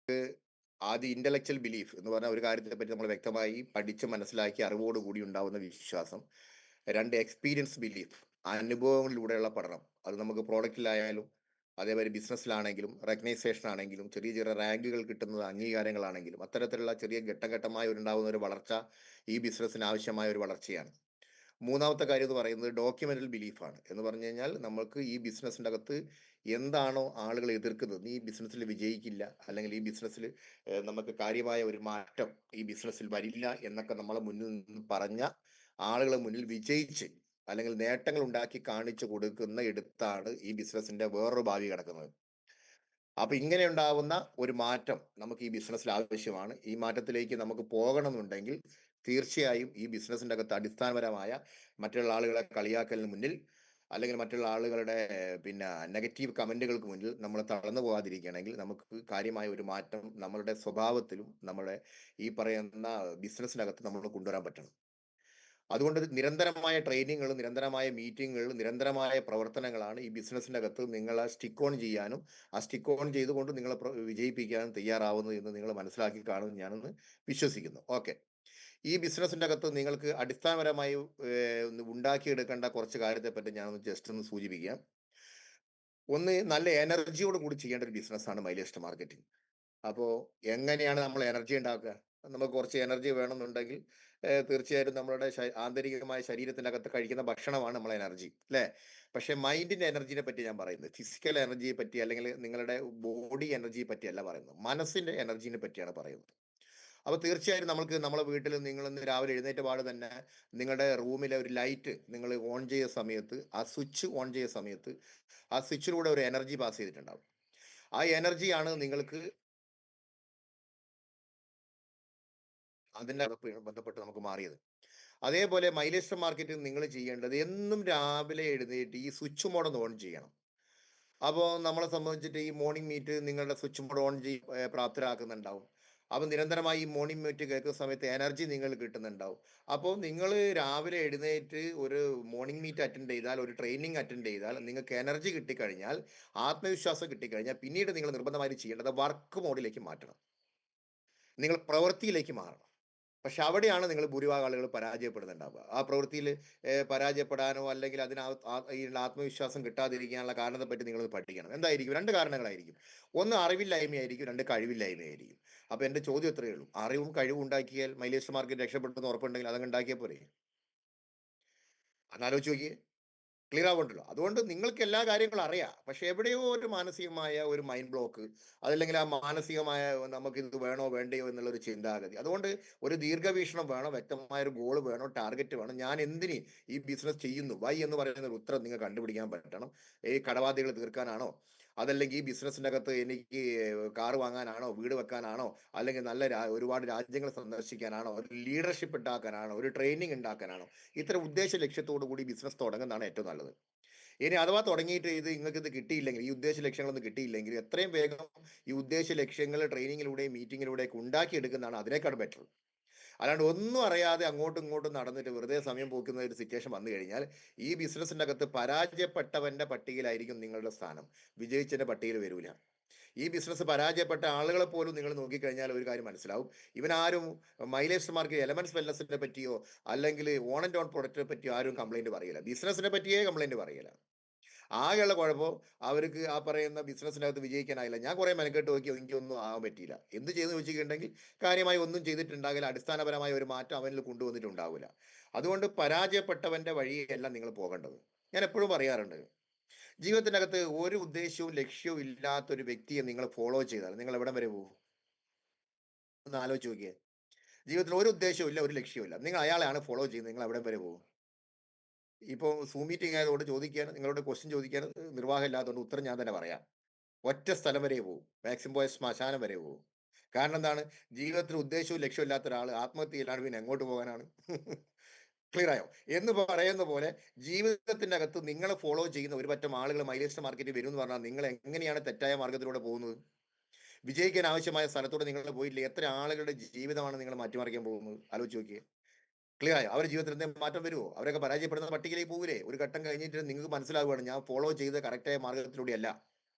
ആദ്യം intellectual belief എന്ന് പറഞ്ഞ ഒരു കാര്യത്തെ പറ്റി നമ്മൾ വ്യക്തമായി പഠിച്ച് മനസ്സിലാക്കി അറിവോട് കൂടി ഉണ്ടാവുന്ന വിശ്വാസം. 2 എക്സ്പീരിയൻസ് ബിലീഫ്, അനുഭവങ്ങളിലൂടെയുള്ള പഠനം. അത് നമുക്ക് പ്രോഡക്റ്റിലായാലും അതേമാതിരി ബിസിനസ്സിലാണെങ്കിലും റെക്കഗ്നൈസേഷൻ ആണെങ്കിലും ചെറിയ ചെറിയ റാങ്കുകൾ കിട്ടുന്നത് അംഗീകാരങ്ങളാണെങ്കിലും അത്തരത്തിലുള്ള ചെറിയ ഘട്ടം ഘട്ടമായി ഉണ്ടാകുന്ന ഒരു വളർച്ച ഈ ബിസിനസ്സിന് ആവശ്യമായ ഒരു വളർച്ചയാണ്. മൂന്നാമത്തെ കാര്യം എന്ന് പറയുന്നത് ഡോക്യുമെന്റൽ ബിലീഫാണ്. എന്ന് പറഞ്ഞു കഴിഞ്ഞാൽ നമ്മൾക്ക് ഈ ബിസിനസ്സിൻ്റെ അകത്ത് എന്താണോ ആളുകൾ എതിർക്കുന്നത്, നീ ഈ ബിസിനസ്സിൽ വിജയിക്കില്ല, അല്ലെങ്കിൽ ഈ ബിസിനസ്സിൽ നമുക്ക് കാര്യമായ ഒരു മാറ്റം ഈ ബിസിനസ്സിൽ വരില്ല എന്നൊക്കെ നമ്മളെ മുന്നിൽ നിന്ന് പറഞ്ഞ ആളുകളെ മുന്നിൽ വിജയിച്ച് അല്ലെങ്കിൽ നേട്ടങ്ങൾ ഉണ്ടാക്കി കാണിച്ചു കൊടുക്കുന്ന ഇടത്താണ് ഈ ബിസിനസ്സിന്റെ വേറൊരു ഭാവി കിടക്കുന്നത്. അപ്പൊ ഇങ്ങനെ ഉണ്ടാവുന്ന ഒരു മാറ്റം നമുക്ക് ഈ ബിസിനസ്സിൽ ആവശ്യമാണ്. ഈ മാറ്റത്തിലേക്ക് നമുക്ക് പോകണമെന്നുണ്ടെങ്കിൽ തീർച്ചയായും ഈ ബിസിനസ്സിന്റെ അകത്ത് അടിസ്ഥാനപരമായ മറ്റുള്ള ആളുകളെ കളിയാക്കലിന് മുന്നിൽ അല്ലെങ്കിൽ മറ്റുള്ള ആളുകളുടെ പിന്നെ നെഗറ്റീവ് കമന്റുകൾക്ക് മുന്നിൽ നമ്മൾ തളർന്നു പോകാതിരിക്കുകയാണെങ്കിൽ നമുക്ക് കാര്യമായ ഒരു മാറ്റം നമ്മളുടെ സ്വഭാവത്തിലും നമ്മുടെ ഈ പറയുന്ന ബിസിനസ്സിനകത്ത് നമ്മൾ കൊണ്ടുവരാൻ പറ്റണം. അതുകൊണ്ട് നിരന്തരമായ ട്രെയിനിങ്ങുകൾ, നിരന്തരമായ മീറ്റിങ്ങുകൾ, നിരന്തരമായ പ്രവർത്തനങ്ങളാണ് ഈ ബിസിനസ്സിന്റെ അകത്ത് നിങ്ങളെ സ്റ്റിക്ക് ഓൺ ചെയ്യാനും ആ സ്റ്റിക്ക് ഓൺ ചെയ്തുകൊണ്ട് നിങ്ങളെ വിജയിപ്പിക്കാനും തയ്യാറാവുന്നു എന്ന് നിങ്ങൾ മനസ്സിലാക്കി കാണുമെന്ന് ഞാനൊന്ന് വിശ്വസിക്കുന്നു. ഓക്കെ. ഈ ബിസിനസ്സിന്റെ അകത്ത് നിങ്ങൾക്ക് അടിസ്ഥാനപരമായി ഉണ്ടാക്കിയെടുക്കേണ്ട കുറച്ച് കാര്യത്തെ പറ്റി ഞാനൊന്ന് ജസ്റ്റ് ഒന്ന് സൂചിപ്പിക്കാം. ഒന്ന്, നല്ല എനർജിയോട് കൂടി ചെയ്യേണ്ട ഒരു ബിസിനസ്സാണ് മൈലേജ് മാർക്കറ്റിംഗ്. അപ്പോൾ എങ്ങനെയാണ് നമ്മൾ എനർജി ഉണ്ടാക്കുക? നമുക്ക് കുറച്ച് എനർജി വേണമെന്നുണ്ടെങ്കിൽ തീർച്ചയായിട്ടും നമ്മളുടെ ആന്തരികമായ ശരീരത്തിനകത്ത് കഴിക്കുന്ന ഭക്ഷണമാണ് നമ്മളെ എനർജി, അല്ലേ? പക്ഷേ മൈൻഡിന്റെ എനർജിനെ പറ്റി ഞാൻ പറയുന്നത് ഫിസിക്കൽ എനർജിയെ പറ്റി അല്ലെങ്കിൽ നിങ്ങളുടെ ബോഡി എനർജിയെ പറ്റിയല്ല പറയുന്നത്, മനസ്സിന്റെ എനർജിനെ പറ്റിയാണ് പറയുന്നത്. അപ്പോൾ തീർച്ചയായും നമ്മൾക്ക് നമ്മളെ വീട്ടിൽ നിങ്ങൾ ഇന്ന് രാവിലെ എഴുന്നേറ്റ പാട് തന്നെ നിങ്ങളുടെ റൂമിലെ ഒരു ലൈറ്റ് നിങ്ങൾ ഓൺ ചെയ്ത സമയത്ത്, ആ സ്വിച്ച് ഓൺ ചെയ്ത സമയത്ത് ആ സ്വിച്ചിലൂടെ ഒരു എനർജി പാസ് ചെയ്തിട്ടുണ്ടാവും. ആ എനർജിയാണ് നിങ്ങൾക്ക് അതിൻ്റെ ബന്ധപ്പെട്ട് നമുക്ക് മാറിയത്. അതേപോലെ മൈലേജ് മാർക്കറ്റിംഗ് നിങ്ങൾ ചെയ്യേണ്ടത് എന്നും രാവിലെ എഴുന്നേറ്റ് ഈ സ്വിച്ച് മോഡ് ഒന്ന് ഓൺ ചെയ്യണം. അപ്പോൾ നമ്മളെ സംബന്ധിച്ചിട്ട് ഈ മോർണിംഗ് മീറ്റ് നിങ്ങളുടെ സ്വിച്ച് മോഡ് ഓൺ പ്രാപ്തരാക്കുന്നുണ്ടാവും. അപ്പോൾ നിരന്തരമായി ഈ മോർണിംഗ് മീറ്റ് കേൾക്കുന്ന സമയത്ത് എനർജി നിങ്ങൾക്ക് കിട്ടുന്നുണ്ടാവും. അപ്പോൾ നിങ്ങൾ രാവിലെ എഴുന്നേറ്റ് ഒരു മോർണിംഗ് മീറ്റ് അറ്റൻഡ് ചെയ്താൽ, ഒരു ട്രെയിനിങ് അറ്റൻഡ് ചെയ്താൽ നിങ്ങൾക്ക് എനർജി കിട്ടിക്കഴിഞ്ഞാൽ, ആത്മവിശ്വാസം കിട്ടിക്കഴിഞ്ഞാൽ പിന്നീട് നിങ്ങൾ നിർബന്ധമായും ചെയ്യേണ്ടത് വർക്ക് മോഡിലേക്ക് മാറ്റണം. നിങ്ങൾ പ്രവൃത്തിയിലേക്ക് മാറണം. പക്ഷെ അവിടെയാണ് നിങ്ങൾ ഭൂരിഭാഗം ആളുകൾ പരാജയപ്പെടുന്നുണ്ടാവുക. ആ പ്രവൃത്തിയിൽ പരാജയപ്പെടാനോ അല്ലെങ്കിൽ ഈ ആത്മവിശ്വാസം കിട്ടാതിരിക്കാനുള്ള കാരണത്തെപ്പറ്റി നിങ്ങളൊന്ന് പഠിക്കണം. എന്തായിരിക്കും? 2 കാരണങ്ങളായിരിക്കും. ഒന്ന് അറിവില്ലായ്മയായിരിക്കും, 2 കഴിവില്ലായ്മയായിരിക്കും. അപ്പോൾ എൻ്റെ ചോദ്യം ഇത്രയേ ഉള്ളൂ. അറിവും കഴിവും ഉണ്ടാക്കിയാൽ മൈലേജ് മാർക്കറ്റ് രക്ഷപ്പെടുമെന്ന് ഉറപ്പുണ്ടെങ്കിൽ അതങ്ങ് ഉണ്ടാക്കിയാൽ പോരെ? ഒന്നാലോചിച്ച് നോക്കിയേ. ക്ലിയർ ആവുന്നുണ്ടല്ലോ. അതുകൊണ്ട് നിങ്ങൾക്ക് എല്ലാ കാര്യങ്ങളും അറിയാം. പക്ഷെ എവിടെയോ ഒരു മാനസികമായ ഒരു മൈൻഡ് ബ്ലോക്ക്, അതല്ലെങ്കിൽ ആ മാനസികമായ നമുക്കിത് വേണോ വേണ്ടയോ എന്നുള്ളൊരു ചിന്താഗതി. അതുകൊണ്ട് ഒരു ദീർഘവീക്ഷണം വേണം, വ്യക്തമായ ഒരു ഗോൾ വേണം, ടാർഗറ്റ് വേണം. ഞാൻ എന്തിന് ഈ ബിസിനസ് ചെയ്യുന്നു? വൈ എന്ന് പറയുന്ന ഒരു ഉത്തരം നിങ്ങൾക്ക് കണ്ടുപിടിക്കാൻ പറ്റണം. ഈ കടബാധ്യതകൾ തീർക്കാനാണോ? അതല്ലെങ്കിൽ ഈ ബിസിനസ്സിൻ്റെ അകത്ത് എനിക്ക് കാറ് വാങ്ങാനാണോ? വീട് വെക്കാനാണോ? അല്ലെങ്കിൽ നല്ല ഒരുപാട് രാജ്യങ്ങൾ സന്ദർശിക്കാനാണോ? ഒരു ലീഡർഷിപ്പ് ഉണ്ടാക്കാനാണോ? ഒരു ട്രെയിനിങ് ഉണ്ടാക്കാനാണോ? ഇത്തരം ഉദ്ദേശ ലക്ഷ്യത്തോടു കൂടി ബിസിനസ് തുടങ്ങുന്നതാണ് ഏറ്റവും നല്ലത്. ഇനി അഥവാ തുടങ്ങിയിട്ട് നിങ്ങൾക്ക് ഇത് കിട്ടിയില്ലെങ്കിൽ, ഈ ഉദ്ദേശ ലക്ഷ്യങ്ങളൊന്നും കിട്ടിയില്ലെങ്കിൽ എത്രയും വേഗം ഈ ഉദ്ദേശ ലക്ഷ്യങ്ങൾ ട്രെയിനിങ്ങിലൂടെയും മീറ്റിങ്ങിലൂടെയൊക്കെ ഉണ്ടാക്കിയെടുക്കുന്നതാണ് അതിനേക്കാൾ ബെറ്റർ. അല്ലാണ്ട് ഒന്നും അറിയാതെ അങ്ങോട്ടും ഇങ്ങോട്ടും നടന്നിട്ട് വെറുതെ സമയം പോക്കുന്ന ഒരു സിറ്റുവേഷൻ വന്നു കഴിഞ്ഞാൽ ഈ ബിസിനസ്സിന്റെ അകത്ത് പരാജയപ്പെട്ടവന്റെ പട്ടികയിലായിരിക്കും നിങ്ങളുടെ സ്ഥാനം, വിജയിച്ചതിന്റെ പട്ടികയിൽ വരൂല. ഈ ബിസിനസ് പരാജയപ്പെട്ട ആളുകളെ പോലും നിങ്ങൾ നോക്കിക്കഴിഞ്ഞാൽ ഒരു കാര്യം മനസ്സിലാവും. ഇവനാരും മൈലേജ് മാർക്കറ്റ് എലമെന്റ്സ് വെൽനസിനെ പറ്റിയോ അല്ലെങ്കിൽ ഓൺ ആൻഡ് ഓൺ പ്രൊഡക്റ്റിനെ പറ്റിയോ ആരും കംപ്ലൈന്റ് പറയില്ല. ബിസിനസിനെ പറ്റിയേ കംപ്ലൈന്റ് പറയില്ല. ആകെയുള്ള കുഴപ്പം അവർക്ക് ആ പറയുന്ന ബിസിനസ്സിനകത്ത് വിജയിക്കാനായില്ല. ഞാൻ കുറെ മെനക്കെട്ട് നോക്കി എനിക്കൊന്നും ആകാൻ പറ്റിയില്ല. എന്ത് ചെയ്തെന്ന് ചോദിച്ചിട്ടുണ്ടെങ്കിൽ കാര്യമായി ഒന്നും ചെയ്തിട്ടുണ്ടാകില്ല. അടിസ്ഥാനപരമായ ഒരു മാറ്റം അവനിൽ കൊണ്ടുവന്നിട്ടുണ്ടാവില്ല. അതുകൊണ്ട് പരാജയപ്പെട്ടവന്റെ വഴിയല്ല നിങ്ങൾ പോകേണ്ടത്. ഞാൻ എപ്പോഴും പറയാറുണ്ട്, ജീവിതത്തിനകത്ത് ഒരു ഉദ്ദേശവും ലക്ഷ്യവും ഇല്ലാത്ത ഒരു വ്യക്തിയെ നിങ്ങൾ ഫോളോ ചെയ്താൽ നിങ്ങൾ എവിടം വരെ പോകും? ഒന്ന് ആലോചിച്ച് നോക്കിയേ. ജീവിതത്തിൽ ഒരു ഉദ്ദേശവും ഇല്ല, ഒരു ലക്ഷ്യവും ഇല്ല. നിങ്ങൾ അയാളെയാണ് ഫോളോ ചെയ്യുന്നത്. നിങ്ങൾ എവിടം വരെ പോകും? ഇപ്പോൾ സൂം മീറ്റിംഗ് ആയതുകൊണ്ട് ചോദിക്കാൻ, നിങ്ങളോട് ക്വസ്റ്റ്യൻ ചോദിക്കാൻ നിർവാഹം ഇല്ലാത്തതുകൊണ്ട് ഉത്തരം ഞാൻ തന്നെ പറയാം. ഒറ്റ സ്ഥലം വരെ പോകും. മാക്സിമം പോയ ശ്മശാനം വരെ പോകും. കാരണം എന്താണ്? ജീവിതത്തിൽ ഉദ്ദേശവും ലക്ഷ്യവും ഇല്ലാത്ത ഒരാൾ ആത്മഹത്യ ചെയ്യലാണ്, പിന്നെ എങ്ങോട്ട് പോകാനാണ്? ക്ലിയർ ആയോ? എന്ന് പറയുന്ന പോലെ ജീവിതത്തിന്റെ അകത്ത് നിങ്ങളെ ഫോളോ ചെയ്യുന്ന ഒരു പറ്റം ആളുകൾ മൈലേജ് മാർക്കറ്റിൽ വരും എന്ന് പറഞ്ഞാൽ നിങ്ങൾ എങ്ങനെയാണ് തെറ്റായ മാർഗത്തിലൂടെ പോകുന്നത്? വിജയിക്കാൻ ആവശ്യമായ സ്ഥലത്തൂടെ നിങ്ങൾ പോയില്ലേ? എത്ര ആളുകളുടെ ജീവിതമാണ് നിങ്ങൾ മാറ്റിമറിക്കാൻ പോകുന്നത്? ആലോചിച്ച് നോക്കിയേ. ക്ലിയർ ആയോ? അവരുടെ ജീവിതത്തിൽ എന്തെങ്കിലും മാറ്റം വരുമോ? അവരൊക്കെ പരാജയപ്പെടുന്ന പട്ടികയിലേക്ക് പോകില്ലേ? ഒരു ഘട്ടം കഴിഞ്ഞിട്ട് നിങ്ങൾക്ക് മനസ്സിലാവുകയാണ് ഞാൻ ഫോളോ ചെയ്ത കറക്റ്റായ മാർഗത്തിലൂടെയല്ല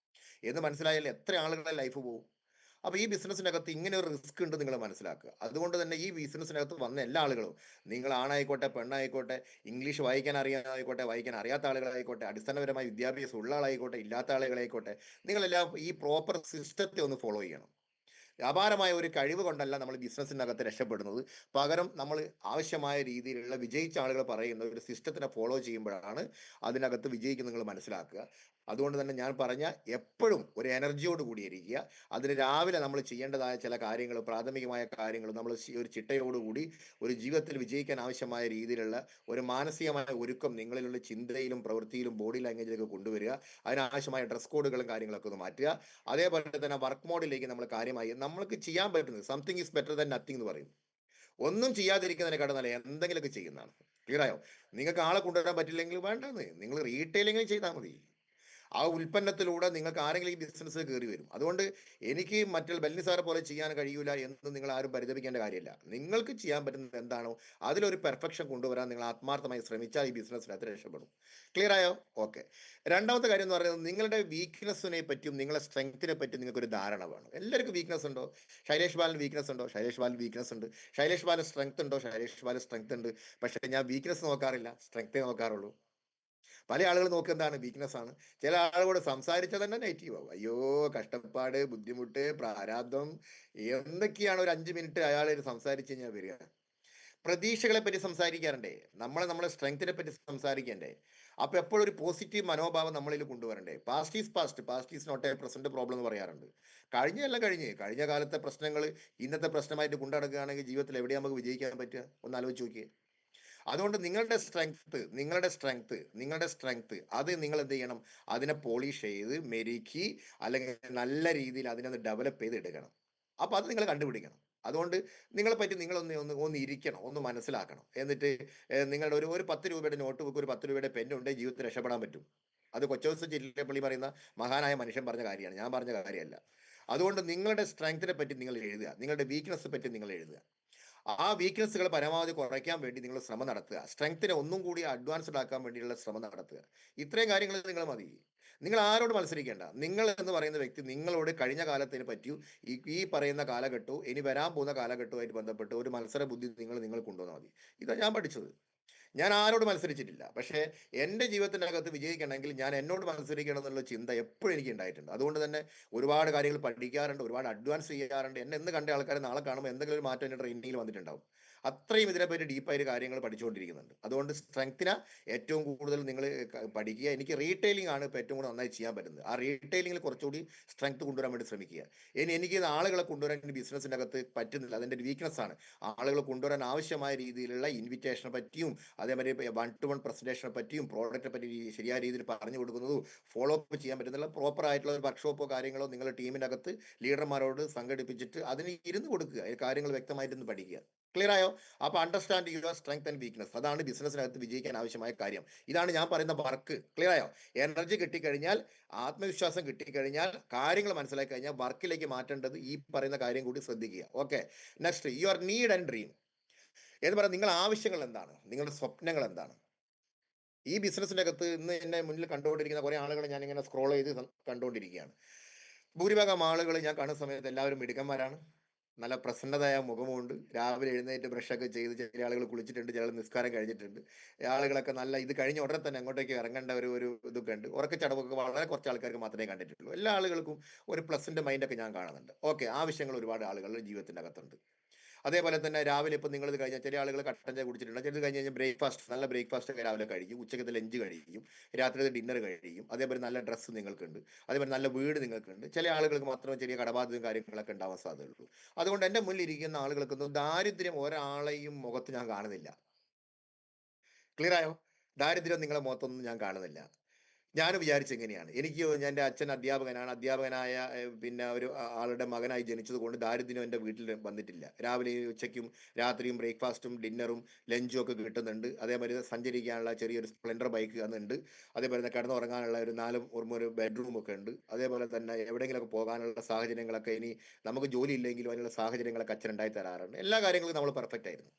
എന്ന് മനസ്സിലായാൽ എത്ര ആളുകളുടെ ലൈഫ് പോകും? അപ്പോൾ ഈ ബിസിനസ്സിനകത്ത് ഇങ്ങനെ ഒരു റിസ്ക് ഉണ്ട് നിങ്ങൾ മനസ്സിലാക്കുക. അതുകൊണ്ട് തന്നെ ഈ ബിസിനസ്സിനകത്ത് വന്ന എല്ലാ ആളുകളും, നിങ്ങൾ ആണായിക്കോട്ടെ പെണ്ണായിക്കോട്ടെ, ഇംഗ്ലീഷ് വായിക്കാൻ അറിയാനായിക്കോട്ടെ വായിക്കാൻ അറിയാത്ത ആളുകളായിക്കോട്ടെ, അടിസ്ഥാനപരമായ വിദ്യാഭ്യാസം ഉള്ള ആളായിക്കോട്ടെ ഇല്ലാത്ത ആളുകളായിക്കോട്ടെ, നിങ്ങളെല്ലാം ഈ പ്രോപ്പർ സിസ്റ്റത്തെ ഒന്ന് ഫോളോ ചെയ്യണം. വ്യാപാരമായ ഒരു കഴിവ് കൊണ്ടല്ല നമ്മൾ ബിസിനസ്സിനകത്ത് രക്ഷപ്പെടുന്നത്. പകരം നമ്മൾ ആവശ്യമായ രീതിയിലുള്ള വിജയിച്ച ആളുകൾ പറയുന്ന ഒരു സിസ്റ്റത്തിനെ ഫോളോ ചെയ്യുമ്പോഴാണ് അതിനകത്ത് വിജയിക്കുന്നത് നിങ്ങൾ മനസ്സിലാക്കുക. അതുകൊണ്ട് തന്നെ ഞാൻ പറഞ്ഞ എപ്പോഴും ഒരു എനർജിയോട് കൂടിയിരിക്കുക. അതിന് രാവിലെ നമ്മൾ ചെയ്യേണ്ടതായ ചില കാര്യങ്ങൾ, പ്രാഥമികമായ കാര്യങ്ങൾ നമ്മൾ ഒരു ചിട്ടയോടുകൂടി ഒരു ജീവിതത്തിൽ വിജയിക്കാൻ ആവശ്യമായ രീതിയിലുള്ള ഒരു മാനസികമായ ഒരുക്കം നിങ്ങളിലുള്ള ചിന്തയിലും പ്രവൃത്തിയിലും ബോഡി ലാംഗ്വേജിലൊക്കെ കൊണ്ടുവരിക. അതിനാവശ്യമായ ഡ്രസ് കോഡുകളും കാര്യങ്ങളൊക്കെ ഒന്ന് മാറ്റുക. അതേപോലെ തന്നെ വർക്ക് മോഡിലേക്ക് നമ്മൾ കാര്യമായി നമ്മൾക്ക് ചെയ്യാൻ പറ്റുന്നത് something is better than nothing എന്ന് പറയും. ഒന്നും ചെയ്യാതിരിക്കുന്നതിനെക്കാട്ടും നല്ല എന്തെങ്കിലുമൊക്കെ ചെയ്യുന്നതാണ്. ക്ലിയർ ആയോ? നിങ്ങൾക്ക് ആളെ കൊണ്ടുവരാൻ പറ്റില്ലെങ്കിൽ വേണ്ടെന്ന്, നിങ്ങൾ റീറ്റെയിലിംഗ് ചെയ്താൽ മതി. ആ ഉൽപ്പന്നത്തിലൂടെ നിങ്ങൾക്ക് ആരെങ്കിലും ഈ ബിസിനസ് കയറി വരും. അതുകൊണ്ട് എനിക്ക് മറ്റുള്ള ബെന്നി സാറെ പോലെ ചെയ്യാൻ കഴിയൂല എന്ന് നിങ്ങൾ ആരും പരിതപിക്കേണ്ട കാര്യമില്ല. നിങ്ങൾക്ക് ചെയ്യാൻ പറ്റുന്നത് എന്താണോ അതിലൊരു പെർഫെക്ഷൻ കൊണ്ടുവരാൻ നിങ്ങൾ ആത്മാർത്ഥമായി ശ്രമിച്ചാൽ ഈ ബിസിനസ്സിനകത്ത് രക്ഷപ്പെടും. ക്ലിയർ ആയോ? ഓക്കെ. രണ്ടാമത്തെ കാര്യം എന്ന് പറയുന്നത്, നിങ്ങളുടെ വീക്ക്നെസ്സിനെ പറ്റിയും നിങ്ങളുടെ സ്ട്രെങ്ത്തിനെ പറ്റിയും നിങ്ങൾക്ക് ഒരു ധാരണ വേണം. എല്ലാവർക്കും വീക്ക്നെസ് ഉണ്ടോ? ശൈലേഷ് ബാലന് വീക്ക്നെസ് ഉണ്ടോ? ശൈലേഷ് ബാലൻ വീക്ക്നെസ് ഉണ്ട്. ശൈലേഷ് ബാലൻ സ്ട്രെങ്ത് ഉണ്ടോ? ശൈലേഷ് ബാലൻ സ്ട്രെങ്ത് ഉണ്ട്. പക്ഷേ ഞാൻ വീക്ക്നെസ് നോക്കാറില്ല, സ്ട്രെങ്തേ നോക്കാറുള്ളൂ. പല ആളുകൾ നോക്കുന്നതാണ് വീക്ക്നെസ് ആണ്. ചില ആളുകളോട് സംസാരിച്ചാൽ തന്നെ നെഗറ്റീവ് ആവും. അയ്യോ കഷ്ടപ്പാട്, ബുദ്ധിമുട്ട്, പ്രാരാബ്ദം, എന്തൊക്കെയാണ് ഒരു 5 മിനിറ്റ് അയാൾ സംസാരിച്ച് കഴിഞ്ഞാൽ വരിക. പ്രതീക്ഷകളെ പറ്റി സംസാരിക്കാറുണ്ടേ, നമ്മളെ സ്ട്രെങ്ത്തിനെ പറ്റി സംസാരിക്കണ്ടേ. അപ്പൊ എപ്പോഴും ഒരു പോസിറ്റീവ് മനോഭാവം നമ്മളിൽ കൊണ്ടുവരണ്ടേ. Past is past, past is not a present problem എന്ന് പറയാറുണ്ട്. കഴിഞ്ഞ കാലത്തെ പ്രശ്നങ്ങൾ ഇന്നത്തെ പ്രശ്നമായിട്ട് കൊണ്ടുനടക്കുകയാണെങ്കിൽ ജീവിതത്തിൽ എവിടെയാണ് നമുക്ക് വിജയിക്കാൻ പറ്റുക? ഒന്ന് ആലോചിച്ച് നോക്കിയേ. അതുകൊണ്ട് നിങ്ങളുടെ സ്ട്രെങ്ത് അത് നിങ്ങൾ എന്ത് ചെയ്യണം? അതിനെ പോളിഷ് ചെയ്ത് മെരുക്കി അല്ലെങ്കിൽ നല്ല രീതിയിൽ അതിനെ ഡെവലപ്പ് ചെയ്ത് എടുക്കണം. അപ്പൊ അത് നിങ്ങൾ കണ്ടുപിടിക്കണം. അതുകൊണ്ട് നിങ്ങളെ പറ്റി നിങ്ങളൊന്ന് ഒന്ന് ഒന്ന് ഇരിക്കണം, ഒന്ന് മനസ്സിലാക്കണം. എന്നിട്ട് നിങ്ങളുടെ ഒരു 10 രൂപയുടെ നോട്ട് ബുക്ക്, ഒരു 10 രൂപയുടെ പെന്നുണ്ടെങ്കിൽ ജീവിതത്തിൽ രക്ഷപ്പെടാൻ പറ്റും. അത് കൊച്ചോസ് ചില്ലപ്പള്ളി പറയുന്ന മഹാനായ മനുഷ്യൻ പറഞ്ഞ കാര്യമാണ്, ഞാൻ പറഞ്ഞ കാര്യമല്ല. അതുകൊണ്ട് നിങ്ങളുടെ സ്ട്രെങ്ത്തിനെ പറ്റി നിങ്ങൾ എഴുതുക, നിങ്ങളുടെ വീക്ക്നെസ് പറ്റി നിങ്ങൾ എഴുതുക. ആ വീക്ക്നെസ്സുകൾ പരമാവധി കുറയ്ക്കാൻ വേണ്ടി നിങ്ങൾ ശ്രമം നടത്തുക. സ്ട്രെങ്ത്തിനെ ഒന്നും കൂടി അഡ്വാൻസ്ഡ് ആക്കാൻ വേണ്ടിയുള്ള ശ്രമം നടത്തുക. ഇത്രയും കാര്യങ്ങൾ നിങ്ങൾ മതി. നിങ്ങൾ ആരോട് മത്സരിക്കേണ്ട. നിങ്ങൾ എന്ന് പറയുന്ന വ്യക്തി നിങ്ങളോട് കഴിഞ്ഞ കാലത്തിനെ പറ്റിയും ഈ പറയുന്ന കാലഘട്ടവും ഇനി വരാൻ പോകുന്ന കാലഘട്ടവുമായിട്ട് ബന്ധപ്പെട്ട് ഒരു മത്സര ബുദ്ധി നിങ്ങൾ കൊണ്ടുവന്നാൽ മതി. ഇതാണ് ഞാൻ പഠിച്ചത്. ഞാൻ ആരോട് മത്സരിച്ചിട്ടില്ല. പക്ഷേ എൻ്റെ ജീവിതത്തിൻ്റെ അകത്ത് വിജയിക്കണമെങ്കിൽ ഞാൻ എന്നോട് മത്സരിക്കണം എന്നുള്ള ചിന്ത എപ്പോഴും എനിക്ക് ഉണ്ടായിട്ടുണ്ട്. അതുകൊണ്ട് തന്നെ ഒരുപാട് കാര്യങ്ങൾ പഠിക്കാറുണ്ട്, ഒരുപാട് അഡ്വാൻസ് ചെയ്യാറുണ്ട്. എന്നെ എന്ന് കണ്ട ആൾക്കാർ നാളെ കാണുമ്പോൾ എന്തെങ്കിലും ഒരു മാറ്റം എൻ്റെ ട്രെയിനിങ്ങിൽ വന്നിട്ടുണ്ടാവും. അത്രയും ഇതിനെപ്പറ്റി ഡീപ്പായിട്ട് കാര്യങ്ങൾ പഠിച്ചുകൊണ്ടിരിക്കുന്നുണ്ട്. അതുകൊണ്ട് സ്ട്രെങ്ത്തിനെ ഏറ്റവും കൂടുതൽ നിങ്ങൾ പഠിക്കുക. എനിക്ക് റീറ്റെയിലിംഗ് ആണ് ഇപ്പോൾ ഏറ്റവും കൂടുതൽ നന്നായി ചെയ്യാൻ പറ്റുന്നത്. ആ റീറ്റെയിലിംഗിൽ കുറച്ചുകൂടി സ്ട്രെങ്ത് കൊണ്ടുവരാൻ വേണ്ടി ശ്രമിക്കുക. എനിക്ക് ആളുകളെ കൊണ്ടുവരാൻ ബിസിനസ്സിൻ്റെ അകത്ത് പറ്റുന്നില്ല, അതെൻ്റെ ഒരു വീക്ക്നെസ് ആണ്. ആളുകളെ കൊണ്ടുവരാൻ ആവശ്യമായ രീതിയിലുള്ള ഇൻവിറ്റേഷനെ പറ്റിയും അതേമാതിരി 1-to-1 പ്രസന്റേഷനെ പറ്റിയും പ്രോഡക്റ്റിനെ പറ്റി ശരിയായ രീതിയിൽ പറഞ്ഞു കൊടുക്കുന്നതും ഫോളോ അപ്പ് ചെയ്യാൻ പറ്റുന്നില്ല. പ്രോപ്പർ ആയിട്ടുള്ള ഒരു വർക്ക്ഷോപ്പോ കാര്യങ്ങളോ നിങ്ങളുടെ ടീമിൻ്റെ അകത്ത് ലീഡർമാരോട് സംഘടിപ്പിച്ചിട്ട് അതിന് ഇരുന്ന് കൊടുക്കുക, കാര്യങ്ങൾ വ്യക്തമായിട്ടൊന്ന് പഠിക്കുക. ക്ലിയർ ആയോ? അപ്പൊ understand your strength and weakness, അതാണ് ബിസിനസ്സിനകത്ത് വിജയിക്കാൻ ആവശ്യമായ കാര്യം. ഇതാണ് ഞാൻ പറയുന്ന വർക്ക്. ക്ലിയർ ആയോ? എനർജി കിട്ടിക്കഴിഞ്ഞാൽ, ആത്മവിശ്വാസം കിട്ടിക്കഴിഞ്ഞാൽ, കാര്യങ്ങൾ മനസ്സിലാക്കി കഴിഞ്ഞാൽ വർക്കിലേക്ക് മാറ്റേണ്ടത് ഈ പറയുന്ന കാര്യം കൂടി ശ്രദ്ധിക്കുക. Okay. Next, your need and dream എന്ന് പറയാം. നിങ്ങളുടെ ആവശ്യങ്ങൾ എന്താണ്? നിങ്ങളുടെ സ്വപ്നങ്ങൾ എന്താണ്? ഈ ബിസിനസ്സിൻ്റെ അകത്ത് ഇന്ന് എന്നെ മുന്നിൽ കണ്ടുകൊണ്ടിരിക്കുന്ന കുറേ ആളുകളെ ഞാനിങ്ങനെ സ്ക്രോൾ ചെയ്ത് കണ്ടുകൊണ്ടിരിക്കുകയാണ്. ഭൂരിഭാഗം ആളുകൾ ഞാൻ കാണുന്ന സമയത്ത് എല്ലാവരും മിടുക്കന്മാരാണ്, നല്ല പ്രസന്നതയായ മുഖമുണ്ട്, രാവിലെ എഴുന്നേറ്റ് ബ്രഷൊക്കെ ചെയ്ത്, ചില ആളുകൾ കുളിച്ചിട്ടുണ്ട്, ചില നിസ്കാരം കഴിഞ്ഞിട്ടുണ്ട്. ആളുകളൊക്കെ നല്ല ഇത് കഴിഞ്ഞ ഉടനെ തന്നെ അങ്ങോട്ടേക്ക് ഇറങ്ങേണ്ട ഒരു ഇതൊക്കെ ഉണ്ട്. ഉറക്കച്ചടവൊക്കെ വളരെ കുറച്ച് ആൾക്കാർക്ക് മാത്രമേ കണ്ടിട്ടുള്ളൂ. എല്ലാ ആളുകൾക്കും ഒരു പ്ലസന്റ് മൈൻഡൊക്കെ ഞാൻ കാണുന്നുണ്ട്. ഓക്കെ, ആവശ്യങ്ങൾ ഒരുപാട് ആളുകളുടെ ജീവിതത്തിൻ്റെ അകത്തുണ്ട്. അതേപോലെ തന്നെ രാവിലെ ഇപ്പം നിങ്ങളിത് കഴിഞ്ഞാൽ ചില ആളുകൾ കട്ടൻ ചായ കുടിച്ചിട്ടുണ്ട്, ചിലത് കഴിഞ്ഞ് കഴിഞ്ഞാൽ ബ്രേക്ക്ഫാസ്റ്റ്, നല്ല ബ്രേക്ക്ഫാസ്റ്റ് ഒക്കെ രാവിലെ കഴിക്കും, ഉച്ചക്കത്തെ ലഞ്ച് കഴിക്കും, രാത്രിത്തെ ഡിന്നർ കഴിക്കും. അതേപോലെ നല്ല ഡ്രസ്സ് നിങ്ങൾക്കുണ്ട്, അതേപോലെ നല്ല വീട് നിങ്ങൾക്കുണ്ട്. ചില ആളുകൾക്ക് മാത്രമേ ചെറിയ കടബാധ്യതയും കാര്യങ്ങളൊക്കെ ഉണ്ടാവാൻ സാധ്യതയുള്ളൂ. അതുകൊണ്ട് എൻ്റെ മുന്നിൽ ഇരിക്കുന്ന ആളുകൾക്കൊന്നും ദാരിദ്ര്യം ഒരാളെയും മുഖത്ത് ഞാൻ കാണുന്നില്ല. ക്ലിയർ ആയോ? ദാരിദ്ര്യം നിങ്ങളെ മുഖത്തൊന്നും ഞാൻ കാണുന്നില്ല. ഞാൻ വിചാരിച്ചെങ്ങനെയാണ്, എൻ്റെ അച്ഛൻ അധ്യാപകനാണ്, അധ്യാപകനായ പിന്നെ ഒരു ആളുടെ മകനായി ജനിച്ചത് കൊണ്ട് ദാരിദ്ര്യം എൻ്റെ വീട്ടിൽ വന്നിട്ടില്ല. രാവിലെ ഉച്ചയ്ക്കും രാത്രിയും ബ്രേക്ക്ഫാസ്റ്റും ഡിന്നറും ലഞ്ചും ഒക്കെ കിട്ടുന്നുണ്ട്. അതേമാതിരി സഞ്ചരിക്കാനുള്ള ചെറിയൊരു സ്പ്ലെൻഡർ ബൈക്ക് അന്നുണ്ട്. അതേപോലെ തന്നെ കിടന്നുറങ്ങാനുള്ള ഒരു ബെഡ്റൂം ഒക്കെ ഉണ്ട്. അതേപോലെ തന്നെ എവിടെയെങ്കിലുമൊക്കെ പോകാനുള്ള സാഹചര്യങ്ങളൊക്കെ, ഇനി നമുക്ക് ജോലി ഇല്ലെങ്കിലും അതിനുള്ള സാഹചര്യങ്ങളൊക്കെ അച്ഛൻ ഉണ്ടായി തരാറുണ്ട്. എല്ലാ കാര്യങ്ങളും നമ്മൾ പെർഫെക്റ്റ് ആയിരുന്നു.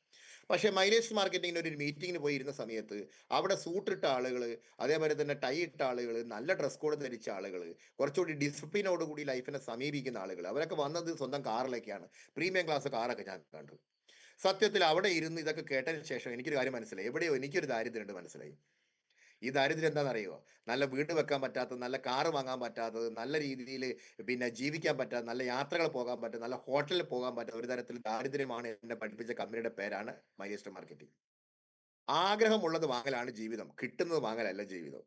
പക്ഷേ മൈലേജ് മാർക്കറ്റിങ്ങിന് ഒരു മീറ്റിങ്ങിന് പോയി ഇരുന്ന സമയത്ത് അവിടെ സൂട്ടിട്ട ആളുകൾ, അതേപോലെ തന്നെ ടൈ ഇട്ട ആളുകൾ, നല്ല ഡ്രസ് കോഡ് ധരിച്ച ആളുകൾ, കുറച്ചുകൂടി ഡിസിപ്ലിനോട് കൂടി ലൈഫിനെ സമീപിക്കുന്ന ആളുകൾ, അവരൊക്കെ വന്നത് സ്വന്തം കാറിലേക്കാണ്. പ്രീമിയം ക്ലാസ് കാറൊക്കെ ഞാൻ കണ്ടു. സത്യത്തിൽ അവിടെ ഇരുന്ന് ഇതൊക്കെ കേട്ടതിന് ശേഷം എനിക്കൊരു കാര്യം മനസ്സിലായി, എവിടെയോ എനിക്കൊരു ദാരിദ്ര്യമുണ്ട് മനസ്സിലായി. ഈ ദാരിദ്ര്യം എന്താണെന്നറിയോ? നല്ല വീട് വെക്കാൻ പറ്റാത്തത്, നല്ല കാറ് വാങ്ങാൻ പറ്റാത്തത്, നല്ല രീതിയിൽ പിന്നെ ജീവിക്കാൻ പറ്റാത്ത, നല്ല യാത്രകൾ പോകാൻ പറ്റും, നല്ല ഹോട്ടലിൽ പോകാൻ പറ്റുന്ന ഒരു തരത്തിൽ ദാരിദ്ര്യമാണ് എന്നെ പഠിപ്പിച്ച കമ്പനിയുടെ പേരാണ് മൈസ്റ്റർ മാർക്കറ്റിംഗ്. ആഗ്രഹമുള്ളത് വാങ്ങലാണ് ജീവിതം, കിട്ടുന്നത് വാങ്ങലല്ല ജീവിതം.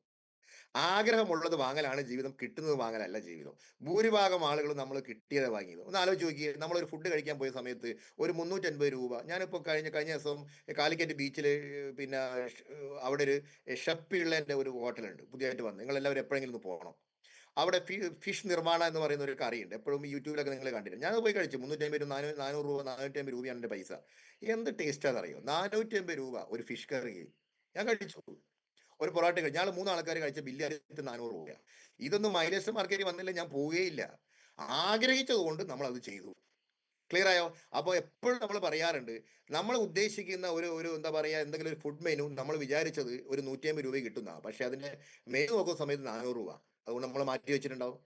ആഗ്രഹമുള്ളത് വാങ്ങലാണ് ജീവിതം, കിട്ടുന്നത് വാങ്ങലല്ല ജീവിതം. ഭൂരിഭാഗം ആളുകളും നമ്മൾ കിട്ടിയത് വാങ്ങിയത്. ഒന്ന് ആലോചിച്ച് നോക്കിയേ, നമ്മളൊരു ഫുഡ് കഴിക്കാൻ പോയ സമയത്ത് ഒരു 350 രൂപ, ഞാനിപ്പോൾ കഴിഞ്ഞ കഴിഞ്ഞ ദിവസം കാലിക്കറ്റ് ബീച്ചിൽ, പിന്നെ അവിടെ ഒരു ഷെഫ് പിള്ളേൻ്റെ ഒരു ഹോട്ടലുണ്ട് പുതിയതായിട്ട് വന്ന്, നിങ്ങളെല്ലാവരും എപ്പോഴെങ്കിലും ഒന്ന് പോകണം. അവിടെ ഫിഷ് നിർമ്മാണ എന്ന് പറയുന്ന ഒരു കറിയുണ്ട്, എപ്പോഴും യൂട്യൂബിലൊക്കെ നിങ്ങൾ കണ്ടിട്ടുണ്ട്. ഞാൻ പോയി കഴിച്ചു. 350 രൂപ, 400 രൂപ, 450 രൂപയാണ് എൻ്റെ പൈസ. എന്ത് ടേസ്റ്റാണെന്നറിയോ? 450 രൂപ ഒരു ഫിഷ് കറി ഞാൻ കഴിച്ചു. ഒരു പൊറോട്ട കഴിച്ചു. ഞങ്ങൾ 3 ആൾക്കാർ കഴിച്ച ബില്ല് 400 രൂപയാണ്. ഇതൊന്നും മൈലേജ് മാർക്കറ്റിൽ വന്നില്ല ഞാൻ പോവുകയില്ല. ആഗ്രഹിച്ചത് കൊണ്ട് നമ്മൾ അത് ചെയ്തു. ക്ലിയർ ആയോ? അപ്പോൾ എപ്പോഴും നമ്മൾ പറയാറുണ്ട്, നമ്മൾ ഉദ്ദേശിക്കുന്ന ഒരു ഒരു എന്താ പറയുക, എന്തെങ്കിലും ഒരു ഫുഡ് മെനു നമ്മൾ വിചാരിച്ചത് ഒരു 150 രൂപ കിട്ടുന്ന, പക്ഷെ അതിന്റെ മെനു നോക്കുന്ന സമയത്ത് 400 രൂപ. അതുകൊണ്ട് നമ്മൾ മാറ്റി വെച്ചിട്ടുണ്ടാവും.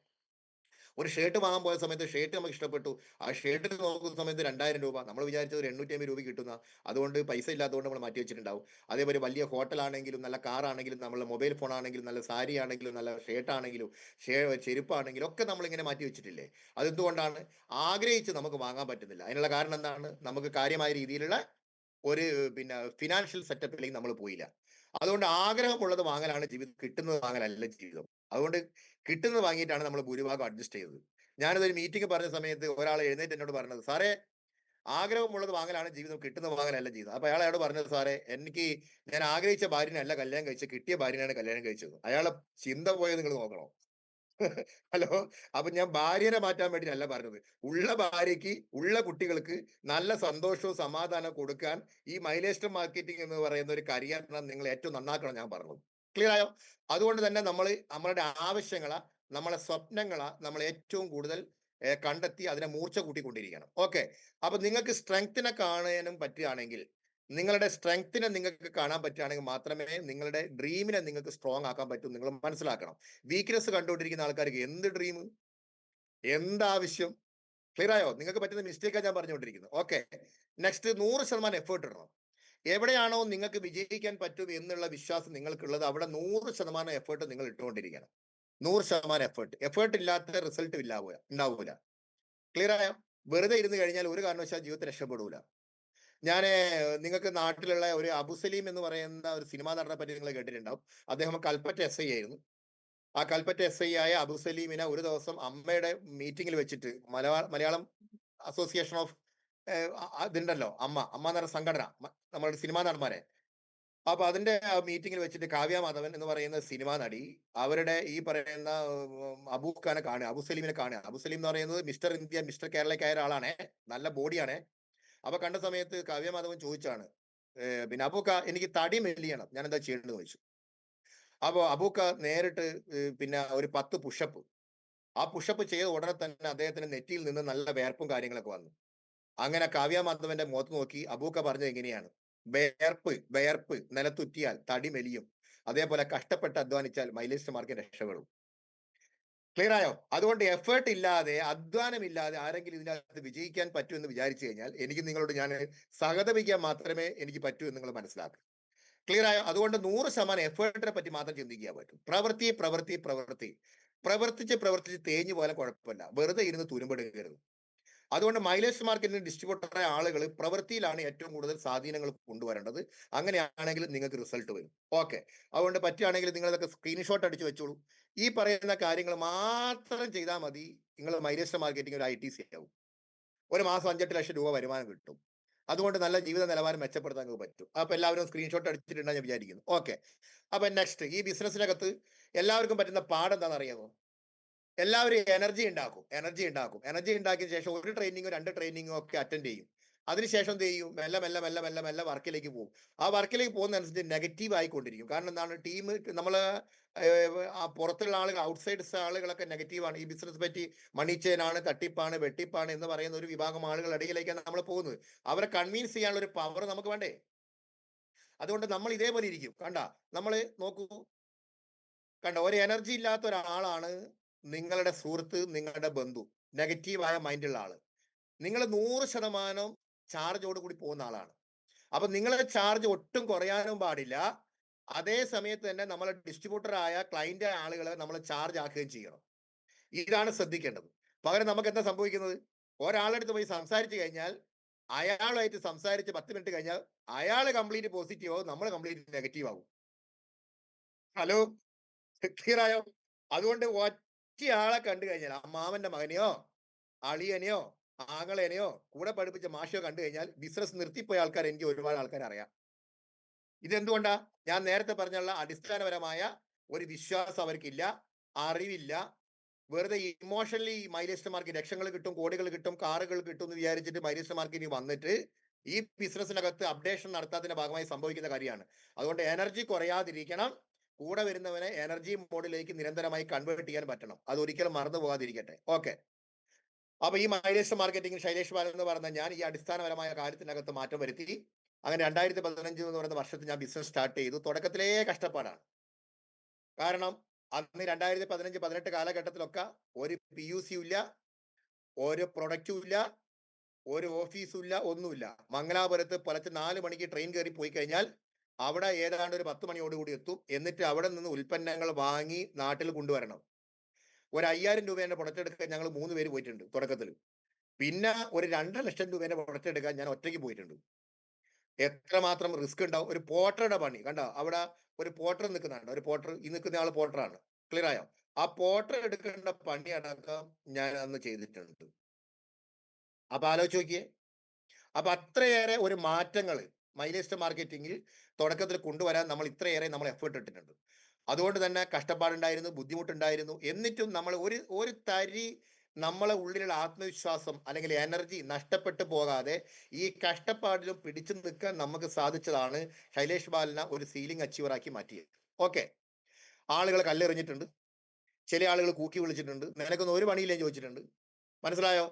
ഒരു ഷർട്ട് വാങ്ങാൻ പോയ സമയത്ത് ഷർട്ട് നമുക്ക് ഇഷ്ടപ്പെട്ടു, ആ ഷർട്ടിന് നോക്കുന്ന സമയത്ത് 2000 രൂപ, നമ്മൾ വിചാരിച്ചത് ഒരു 850 രൂപ കിട്ടുന്ന, അതുകൊണ്ട് പൈസ ഇല്ലാത്തതുകൊണ്ട് നമ്മൾ മാറ്റി വെച്ചിട്ടുണ്ടാവും. അതേപോലെ വലിയ ഹോട്ടലാണെങ്കിലും, നല്ല കാറാണെങ്കിലും, നമ്മളെ മൊബൈൽ ഫോൺ ആണെങ്കിലും, നല്ല സാരി ആണെങ്കിലും, നല്ല ഷർട്ട് ആണെങ്കിലും, ചെരുപ്പാണെങ്കിലും ഒക്കെ നമ്മളിങ്ങനെ മാറ്റി വെച്ചിട്ടില്ലേ? അതെന്തുകൊണ്ടാണ്? ആഗ്രഹിച്ച് നമുക്ക് വാങ്ങാൻ പറ്റുന്നില്ല. അതിനുള്ള കാരണം എന്താണ്? നമുക്ക് കാര്യമായ രീതിയിലുള്ള ഒരു പിന്നെ ഫിനാൻഷ്യൽ സെറ്റപ്പിലേക്ക് നമ്മൾ പോയില്ല. അതുകൊണ്ട് ആഗ്രഹമുള്ളത് വാങ്ങലാണ് ജീവിതം, കിട്ടുന്നത് വാങ്ങലല്ല ജീവിതം. അതുകൊണ്ട് കിട്ടുന്നത് വാങ്ങിയിട്ടാണ് നമ്മൾ ഭൂരിഭാഗം അഡ്ജസ്റ്റ് ചെയ്തത്. ഞാനിതൊരു മീറ്റിംഗ് പറഞ്ഞ സമയത്ത് ഒരാൾ എഴുന്നേറ്റ് എന്നോട് പറഞ്ഞത്, സാറേ, ആഗ്രഹമുള്ളത് വാങ്ങലാണ് ജീവിതം, കിട്ടുന്നത് വാങ്ങലല്ല ജീവിതം. അപ്പൊ അയാൾ അയാളോട് പറഞ്ഞത്, സാറേ, ഞാൻ ആഗ്രഹിച്ച ഭാര്യനല്ല കല്യാണം കഴിച്ചത്, കിട്ടിയ ഭാര്യനാണ് കല്യാണം കഴിച്ചത്. അയാളെ ചിന്ത പോയത് നിങ്ങൾ നോക്കണം. ഹലോ. അപ്പൊ ഞാൻ ഭാര്യനെ മാറ്റാൻ വേണ്ടിയിട്ടല്ല പറഞ്ഞത്. ഉള്ള ഭാര്യയ്ക്ക്, ഉള്ള കുട്ടികൾക്ക് നല്ല സന്തോഷവും സമാധാനവും കൊടുക്കാൻ ഈ മൈലേജ് മാർക്കറ്റിംഗ് എന്ന് പറയുന്ന ഒരു കരിയർ നിങ്ങൾ ഏറ്റവും നന്നാക്കണം ഞാൻ പറഞ്ഞത്. ക്ലിയർ ആയോ? അതുകൊണ്ട് തന്നെ നമ്മളുടെ ആവശ്യങ്ങളാ, നമ്മളെ സ്വപ്നങ്ങളാ നമ്മൾ ഏറ്റവും കൂടുതൽ കണ്ടെത്തി അതിനെ മൂർച്ച കൂട്ടിക്കൊണ്ടിരിക്കണം. ഓക്കെ. അപ്പൊ നിങ്ങൾക്ക് സ്ട്രെങ്ത്തിനെ കാണാനും പറ്റുകയാണെങ്കിൽ, നിങ്ങളുടെ സ്ട്രെങ്ത്തിനെ നിങ്ങൾക്ക് കാണാൻ പറ്റുകയാണെങ്കിൽ മാത്രമേ നിങ്ങളുടെ ഡ്രീമിനെ നിങ്ങൾക്ക് സ്ട്രോങ് ആക്കാൻ പറ്റൂ. നിങ്ങൾ മനസ്സിലാക്കണം. വീക്ക്നെസ് കണ്ടുകൊണ്ടിരിക്കുന്ന ആൾക്കാർക്ക് എന്ത് ഡ്രീം, എന്താവശ്യം? ക്ലിയർ ആയോ? നിങ്ങൾക്ക് പറ്റുന്ന മിസ്റ്റേക്കാണ് ഞാൻ പറഞ്ഞുകൊണ്ടിരിക്കുന്നത്. ഓക്കെ. നെക്സ്റ്റ്, 100% എഫേർട്ട് ഇടണം. എവിടെയാണോ നിങ്ങൾക്ക് വിജയിക്കാൻ പറ്റും എന്നുള്ള വിശ്വാസം നിങ്ങൾക്കുള്ളത്, അവിടെ 100% എഫേർട്ട് നിങ്ങൾ ഇട്ടുകൊണ്ടിരിക്കണം. 100% എഫേർട്ട് ഇല്ലാത്ത റിസൾട്ട് ഉണ്ടാവൂല. ക്ലിയർ ആയോ? വെറുതെ ഇരുന്ന് കഴിഞ്ഞാൽ ഒരു കാരണവശാൽ ജീവിതത്തിൽ രക്ഷപ്പെടൂല. ഞാൻ നിങ്ങൾക്ക് നാട്ടിലുള്ള ഒരു അബു സലീം എന്ന് പറയുന്ന ഒരു സിനിമാ നടനെ പറ്റി നിങ്ങൾ കേട്ടിട്ടുണ്ടാവും. അദ്ദേഹം കൽപ്പറ്റ എസ് ഐ ആയിരുന്നു. ആ കൽപ്പറ്റ എസ് ഐ ആയ അബു സലീമിനെ ഒരു ദിവസം അമ്മയുടെ മീറ്റിംഗിൽ വെച്ചിട്ട്, മലയാളം അസോസിയേഷൻ ഓഫ് ഇതുണ്ടല്ലോ, അമ്മ അമ്മ എന്ന് പറയുന്ന സംഘടന, നമ്മളുടെ സിനിമാ നടന്മാരെ. അപ്പൊ അതിന്റെ മീറ്റിംഗിൽ വെച്ചിട്ട് കാവ്യ മാധവൻ എന്ന് പറയുന്ന സിനിമാ നടി അവരുടെ ഈ പറയുന്ന അബൂഖാനെ കാണുക, അബു സലീമിനെ കാണുക. അബു സലീം എന്ന് പറയുന്നത് മിസ്റ്റർ ഇന്ത്യ, മിസ്റ്റർ കേരളക്കായ ഒരാളാണ്, നല്ല ബോഡിയാണ്. അപ്പൊ കണ്ട സമയത്ത് കാവ്യ മാധവൻ ചോദിച്ചാണ്, പിന്നെ അബൂക്ക, എനിക്ക് തടി മെലിയണം, ഞാൻ എന്താ ചെയ്യേണ്ടത് ചോദിച്ചു. അപ്പൊ അബൂക്ക നേരിട്ട് പിന്നെ ഒരു 10 പുഷപ്പ്, ആ പുഷപ്പ് ചെയ്ത ഉടനെ തന്നെ അദ്ദേഹത്തിന്റെ നെറ്റിയിൽ നിന്ന് നല്ല വേർപ്പും കാര്യങ്ങളൊക്കെ വന്നു. അങ്ങനെ കാവ്യ മാധവന്റെ മുഖത്ത് നോക്കി അബൂക്ക പറഞ്ഞത് എങ്ങനെയാണ്? വേർപ്പ് വേർപ്പ് നിലത്തുറ്റിയാൽ തടി മെലിയും, അതേപോലെ കഷ്ടപ്പെട്ട് അധ്വാനിച്ചാൽ മൈലേജ് മാർക്കറ്റ് രക്ഷപ്പെടും. ക്ലിയർ ആയോ? അതുകൊണ്ട് എഫേർട്ട് ഇല്ലാതെ, അധ്വാനമില്ലാതെ ആരെങ്കിലും ഇതിനകത്ത് വിജയിക്കാൻ പറ്റൂ എന്ന് വിചാരിച്ചു കഴിഞ്ഞാൽ, എനിക്ക് നിങ്ങളോട് ഞാൻ സഹതപിക്കാൻ മാത്രമേ എനിക്ക് പറ്റൂ എന്ന് നിങ്ങൾ മനസ്സിലാക്കുക. ക്ലിയർ ആയോ? അതുകൊണ്ട് 100% എഫേർട്ടിനെ പറ്റി മാത്രം ചിന്തിക്കാൻ പറ്റും. പ്രവൃത്തി പ്രവൃത്തി പ്രവൃത്തി, പ്രവർത്തിച്ച് തേഞ്ഞു പോലെ കുഴപ്പമില്ല, വെറുതെ ഇരുന്ന് തുരുമ്പെടുക്കരുത്. അതുകൊണ്ട് മൈലേജ് മാർക്കറ്റിന് ഡിസ്ട്രിബ്യൂട്ടറായ ആളുകൾ പ്രവൃത്തിയിലാണ് ഏറ്റവും കൂടുതൽ സ്വാധീനങ്ങൾ കൊണ്ടുവരേണ്ടത്. അങ്ങനെയാണെങ്കിൽ നിങ്ങൾക്ക് റിസൾട്ട് വരും. ഓക്കെ. അതുകൊണ്ട് പറ്റുകയാണെങ്കിൽ നിങ്ങൾ ഇതൊക്കെ സ്ക്രീൻഷോട്ട് അടിച്ച് വെച്ചോളൂ. ഈ പറയുന്ന കാര്യങ്ങൾ മാത്രം ചെയ്താൽ മതി. നിങ്ങൾ മൈലേജ് മാർക്കറ്റിംഗ് ഒരു ITC ആവും. ഒരു മാസം 5-8 ലക്ഷം രൂപ വരുമാനം കിട്ടും. അതുകൊണ്ട് നല്ല ജീവിത നിലവാരം മെച്ചപ്പെടുത്താൻ നിങ്ങൾക്ക് പറ്റും. അപ്പൊ എല്ലാവരും സ്ക്രീൻഷോട്ട് അടിച്ചിട്ടുണ്ടെന്ന് ഞാൻ വിചാരിക്കുന്നു. ഓക്കെ. അപ്പൊ നെക്സ്റ്റ്, ഈ ബിസിനസ്സിനകത്ത് എല്ലാവർക്കും പറ്റുന്ന പാടെന്താണെന്ന് അറിയാമോ? എല്ലാവരും എനർജി ഉണ്ടാക്കും. എനർജി ഉണ്ടാക്കിയ ശേഷം ഒരു ട്രെയിനിങ്ങോ 2 ട്രെയിനിങ്ങോ ഒക്കെ അറ്റൻഡ് ചെയ്യും. അതിനുശേഷം എന്ത് ചെയ്യും? മെല്ലെ മെല്ലെ മെല്ലെ മെല്ലെ മെല്ലെ വർക്കിലേക്ക് പോകും. ആ വർക്കിലേക്ക് പോകുന്നതനുസരിച്ച് നെഗറ്റീവ് ആയിക്കൊണ്ടിരിക്കും. കാരണം എന്താണ്? ടീം നമ്മൾ ആ പുറത്തുള്ള ആളുകൾ, ഔട്ട്സൈഡ്സ് ആളുകളൊക്കെ നെഗറ്റീവാണ്. ഈ ബിസിനസ് പറ്റി മണി ചെയിൻ ആണ്, തട്ടിപ്പാണ്, വെട്ടിപ്പാണ് എന്ന് പറയുന്ന ഒരു വിഭാഗം ആളുകളുടെ ഇടയിലേക്കാണ് നമ്മൾ പോകുന്നത്. അവരെ കൺവിൻസ് ചെയ്യാനുള്ള ഒരു പവർ നമുക്ക് വേണ്ടേ? അതുകൊണ്ട് നമ്മൾ ഇതേപോലെ ഇരിക്കും. നമ്മൾ നോക്കൂ, ഒരു എനർജി ഇല്ലാത്ത ഒരാളാണ് നിങ്ങളുടെ സുഹൃത്ത്, നിങ്ങളുടെ ബന്ധു, നെഗറ്റീവായ മൈൻഡുള്ള ആള്. നിങ്ങൾ 100% ചാർജോട് കൂടി പോകുന്ന ആളാണ്. അപ്പൊ നിങ്ങളുടെ ചാർജ് ഒട്ടും കുറയാനും പാടില്ല. അതേ സമയത്ത് തന്നെ നമ്മളെ ഡിസ്ട്രിബ്യൂട്ടർ ആയ ക്ലയന്റ് ആളുകളെ നമ്മൾ ചാർജ് ആക്കുകയും ചെയ്യണം. ഇതാണ് ശ്രദ്ധിക്കേണ്ടത്. പകരം നമുക്ക് എന്താ സംഭവിക്കുന്നത്? ഒരാളടുത്ത് പോയി സംസാരിച്ചു കഴിഞ്ഞാൽ, അയാളുമായിട്ട് സംസാരിച്ച് 10 മിനിറ്റ് കഴിഞ്ഞാൽ അയാൾ കംപ്ലീറ്റ് പോസിറ്റീവ് ആവും, നമ്മൾ കംപ്ലീറ്റ് നെഗറ്റീവ് ആവും. ഹലോ, ക്ലിയർ ആയോ? അതുകൊണ്ട് ഒറ്റയാളെ കണ്ടു കഴിഞ്ഞാൽ, അമ്മാവന്റെ മകനെയോ അളിയനെയോ ആങ്ങളേനെയോ കൂടെ പഠിപ്പിച്ച മാഷോ കണ്ടു കഴിഞ്ഞാൽ ബിസിനസ് നിർത്തിപ്പോയ ആൾക്കാർ എനിക്ക് ഒരുപാട് ആൾക്കാരെ അറിയാം. ഇതെന്തുകൊണ്ടാ? ഞാൻ നേരത്തെ പറഞ്ഞുള്ള അടിസ്ഥാനപരമായ ഒരു വിശ്വാസം അവർക്കില്ല, അറിവില്ല. വെറുതെ ഇമോഷണലി മൈലേജ് മാർക്ക് ലക്ഷങ്ങൾ കിട്ടും, കോടികൾ കിട്ടും, കാറുകൾ കിട്ടും എന്ന് വിചാരിച്ചിട്ട് മൈലേജ് മാർക്കിന് വന്നിട്ട് ഈ ബിസിനസ്സിനകത്ത് അപ്ഡേഷൻ നടത്താത്തതിന്റെ ഭാഗമായി സംഭവിക്കുന്ന കാര്യമാണ്. അതുകൊണ്ട് എനർജി കുറയാതിരിക്കണം. കൂടെ വരുന്നവനെ എനർജി മോഡിലേക്ക് നിരന്തരമായി കൺവേർട്ട് ചെയ്യാൻ പറ്റണം. അത് ഒരിക്കലും മറന്നു പോകാതിരിക്കട്ടെ. ഓക്കെ. അപ്പൊ ഈ മൈലേജ് മാർക്കറ്റിംഗ് ശൈലേഷ് ബാലൻ എന്ന് പറഞ്ഞ ഞാൻ ഈ അടിസ്ഥാനപരമായ കാര്യത്തിനകത്ത് മാറ്റം വരുത്തി. അങ്ങനെ 2015 എന്ന് പറയുന്ന വർഷത്തിൽ ഞാൻ ബിസിനസ് സ്റ്റാർട്ട് ചെയ്തു. തുടക്കത്തിലേ കഷ്ടപ്പാടാണ്. കാരണം അന്ന് 2015-18 കാലഘട്ടത്തിലൊക്കെ ഒരു PUC ഇല്ല, ഒരു പ്രൊഡക്റ്റും ഇല്ല, ഒരു ഓഫീസും ഇല്ല, ഒന്നുമില്ല. മംഗലാപുരത്ത് പുലർച്ചെ 4 മണിക്ക് ട്രെയിൻ കയറി പോയി കഴിഞ്ഞാൽ അവിടെ ഏതാണ്ട് ഒരു 10 മണിയോടുകൂടി എത്തും. എന്നിട്ട് അവിടെ നിന്ന് ഉൽപ്പന്നങ്ങൾ വാങ്ങി നാട്ടിൽ കൊണ്ടുവരണം. ഒരു 5000 രൂപേന്റെ പ്രൊഡക്റ്റ് എടുക്കാൻ ഞങ്ങൾ 3 പേര് പോയിട്ടുണ്ട് തുടക്കത്തിൽ. പിന്നെ ഒരു 2,50,000 രൂപേന്റെ പ്രൊഡക്റ്റ് എടുക്കാൻ ഞാൻ ഒറ്റയ്ക്ക് പോയിട്ടുണ്ട്. എത്രമാത്രം റിസ്ക് ഉണ്ടാവും. ഒരു പോർട്ടറുടെ പണി അവിടെ ഒരു പോർട്ടർ നിൽക്കുന്നുണ്ട്. ഒരു പോർട്ടർ, ഈ നിൽക്കുന്ന ആൾ പോർട്ടറാണ്. ക്ലിയർ ആയോ? ആ പോർട്ടർ എടുക്കേണ്ട പണി അടക്കം ഞാൻ അന്ന് ചെയ്തിട്ടുണ്ട്. അപ്പൊ ആലോചിച്ച് നോക്കിയേ. അപ്പൊ അത്രയേറെ ഒരു മാറ്റങ്ങൾ മൈലേജ് മാർക്കറ്റിംഗിൽ തുടക്കത്തിൽ കൊണ്ടുവരാൻ നമ്മൾ ഇത്രയേറെ നമ്മൾ എഫേർട്ട് ഇട്ടിട്ടുണ്ട്. അതുകൊണ്ട് തന്നെ കഷ്ടപ്പാടുണ്ടായിരുന്നു, ബുദ്ധിമുട്ടുണ്ടായിരുന്നു. എന്നിട്ടും നമ്മൾ ഒരു തരി നമ്മളെ ഉള്ളിലുള്ള ആത്മവിശ്വാസം അല്ലെങ്കിൽ എനർജി നഷ്ടപ്പെട്ടു പോകാതെ ഈ കഷ്ടപ്പാടിലും പിടിച്ചു നിൽക്കാൻ നമുക്ക് സാധിച്ചതാണ് ശൈലേഷ് ബാലനെ ഒരു സീലിംഗ് അച്ചീവർ ആക്കി മാറ്റിയത്. ഓക്കെ. ആളുകൾ കല്ലെറിഞ്ഞിട്ടുണ്ട്, ചില ആളുകൾ കൂക്കി വിളിച്ചിട്ടുണ്ട്, നിനക്കൊന്നും ഒരു പണിയില്ലേ ചോദിച്ചിട്ടുണ്ട്. മനസ്സിലായോ?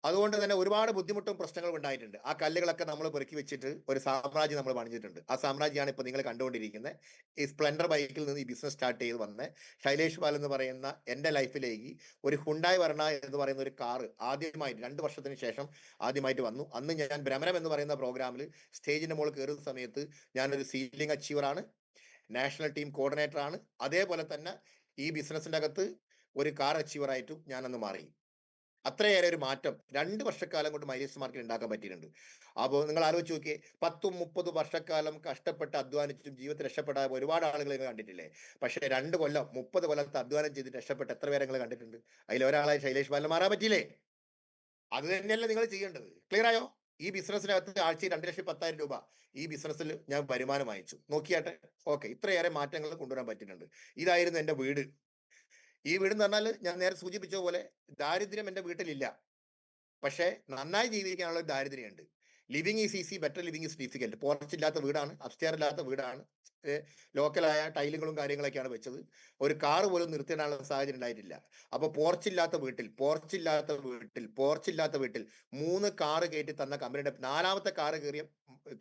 അതുകൊണ്ട് തന്നെ ഒരുപാട് ബുദ്ധിമുട്ടും പ്രശ്നങ്ങളും ഉണ്ടായിട്ടുണ്ട്. ആ കല്ലുകളൊക്കെ നമ്മൾ പെറുക്കി വെച്ചിട്ട് ഒരു സാമ്രാജ്യം നമ്മൾ പണിഞ്ഞിട്ടുണ്ട്. ആ സാമ്രാജ്യമാണ് ഇപ്പൊ നിങ്ങൾ കണ്ടുകൊണ്ടിരിക്കുന്നത്. ഈ സ്പ്ലെൻഡർ ബൈക്കിൽ നിന്ന് ഈ ബിസിനസ് സ്റ്റാർട്ട് ചെയ്ത് വന്ന ശൈലേഷ് ബാൽ എന്ന് പറയുന്ന എൻ്റെ ലൈഫിലേക്ക് ഒരു ഹുണ്ടായി വർണ എന്ന് പറയുന്ന ഒരു കാറ് ആദ്യമായിട്ട് 2 വർഷത്തിന് ശേഷം ആദ്യമായിട്ട് വന്നു. അന്ന് ഞാൻ ഭ്രമരം എന്ന് പറയുന്ന പ്രോഗ്രാമിൽ സ്റ്റേജിന്റെ മുകളിൽ കയറുന്ന സമയത്ത് ഞാനൊരു സീലിംഗ് അച്ചീവർ ആണ്, നാഷണൽ ടീം കോർഡിനേറ്റർ ആണ്. അതേപോലെ തന്നെ ഈ ബിസിനസിന്റെ അകത്ത് ഒരു കാർ അച്ചീവർ ആയിട്ടും ഞാൻ അന്ന് മാറി. അത്രയേറെ ഒരു മാറ്റം 2 വർഷക്കാലം കൊണ്ട് മൈലേജ് മാർക്കറ്റ് ഉണ്ടാക്കാൻ പറ്റിയിട്ടുണ്ട്. അപ്പോൾ നിങ്ങൾ ആലോചിച്ച് നോക്കിയേ, 10-30 വർഷക്കാലം കഷ്ടപ്പെട്ട് അധ്വാനിച്ചും ജീവിതത്തിൽ രക്ഷപ്പെട്ട ഒരുപാട് ആളുകൾ നിങ്ങൾ കണ്ടിട്ടില്ലേ? പക്ഷേ 2 കൊല്ലം 30 കൊല്ലത്തെ അധ്വാനം ചെയ്തിട്ട് രക്ഷപ്പെട്ട എത്ര പേരെ നിങ്ങൾ കണ്ടിട്ടുണ്ട്? അതിൽ ഒരാളായി ശൈലേഷ് ബാലൻ മാറാൻ പറ്റിയില്ലേ? അത് തന്നെയല്ലേ നിങ്ങൾ ചെയ്യേണ്ടത്. ക്ലിയർ ആയോ? ഈ ബിസിനസ്സിനകത്ത് ആഴ്ചയിൽ 2,10,000 രൂപ ഈ ബിസിനസ്സിൽ ഞാൻ വരുമാനം അയച്ചു നോക്കിയാട്ടെ. ഓക്കെ, ഇത്രയേറെ മാറ്റങ്ങൾ കൊണ്ടുവരാൻ പറ്റിയിട്ടുണ്ട്. ഇതായിരുന്നു എൻ്റെ വീട്. ഈ വീട് എന്ന് പറഞ്ഞാൽ ഞാൻ നേരെ സൂചിപ്പിച്ച പോലെ ദാരിദ്ര്യം എൻ്റെ വീട്ടിലില്ല. പക്ഷേ നന്നായി ജീവിക്കാനുള്ള ഒരു ദാരിദ്ര്യമുണ്ട്. Living is easy, better living is difficult. Porch ഇല്ലാത്ത വീടാണ്, അപ്സ്റ്റെയർ ഇല്ലാത്ത വീടാണ്, ലോക്കലായ ടൈലുകളും കാര്യങ്ങളൊക്കെയാണ് വെച്ചത്. ഒരു കാറ് പോലും നിർത്തിയിടാനുള്ള സാഹചര്യം ഉണ്ടായിട്ടില്ല. അപ്പോൾ പോർച്ചില്ലാത്ത വീട്ടിൽ 3 കാറ് കയറ്റി തന്ന കമ്പനിയുടെ 4ാമത്തെ കാറ് കയറിയ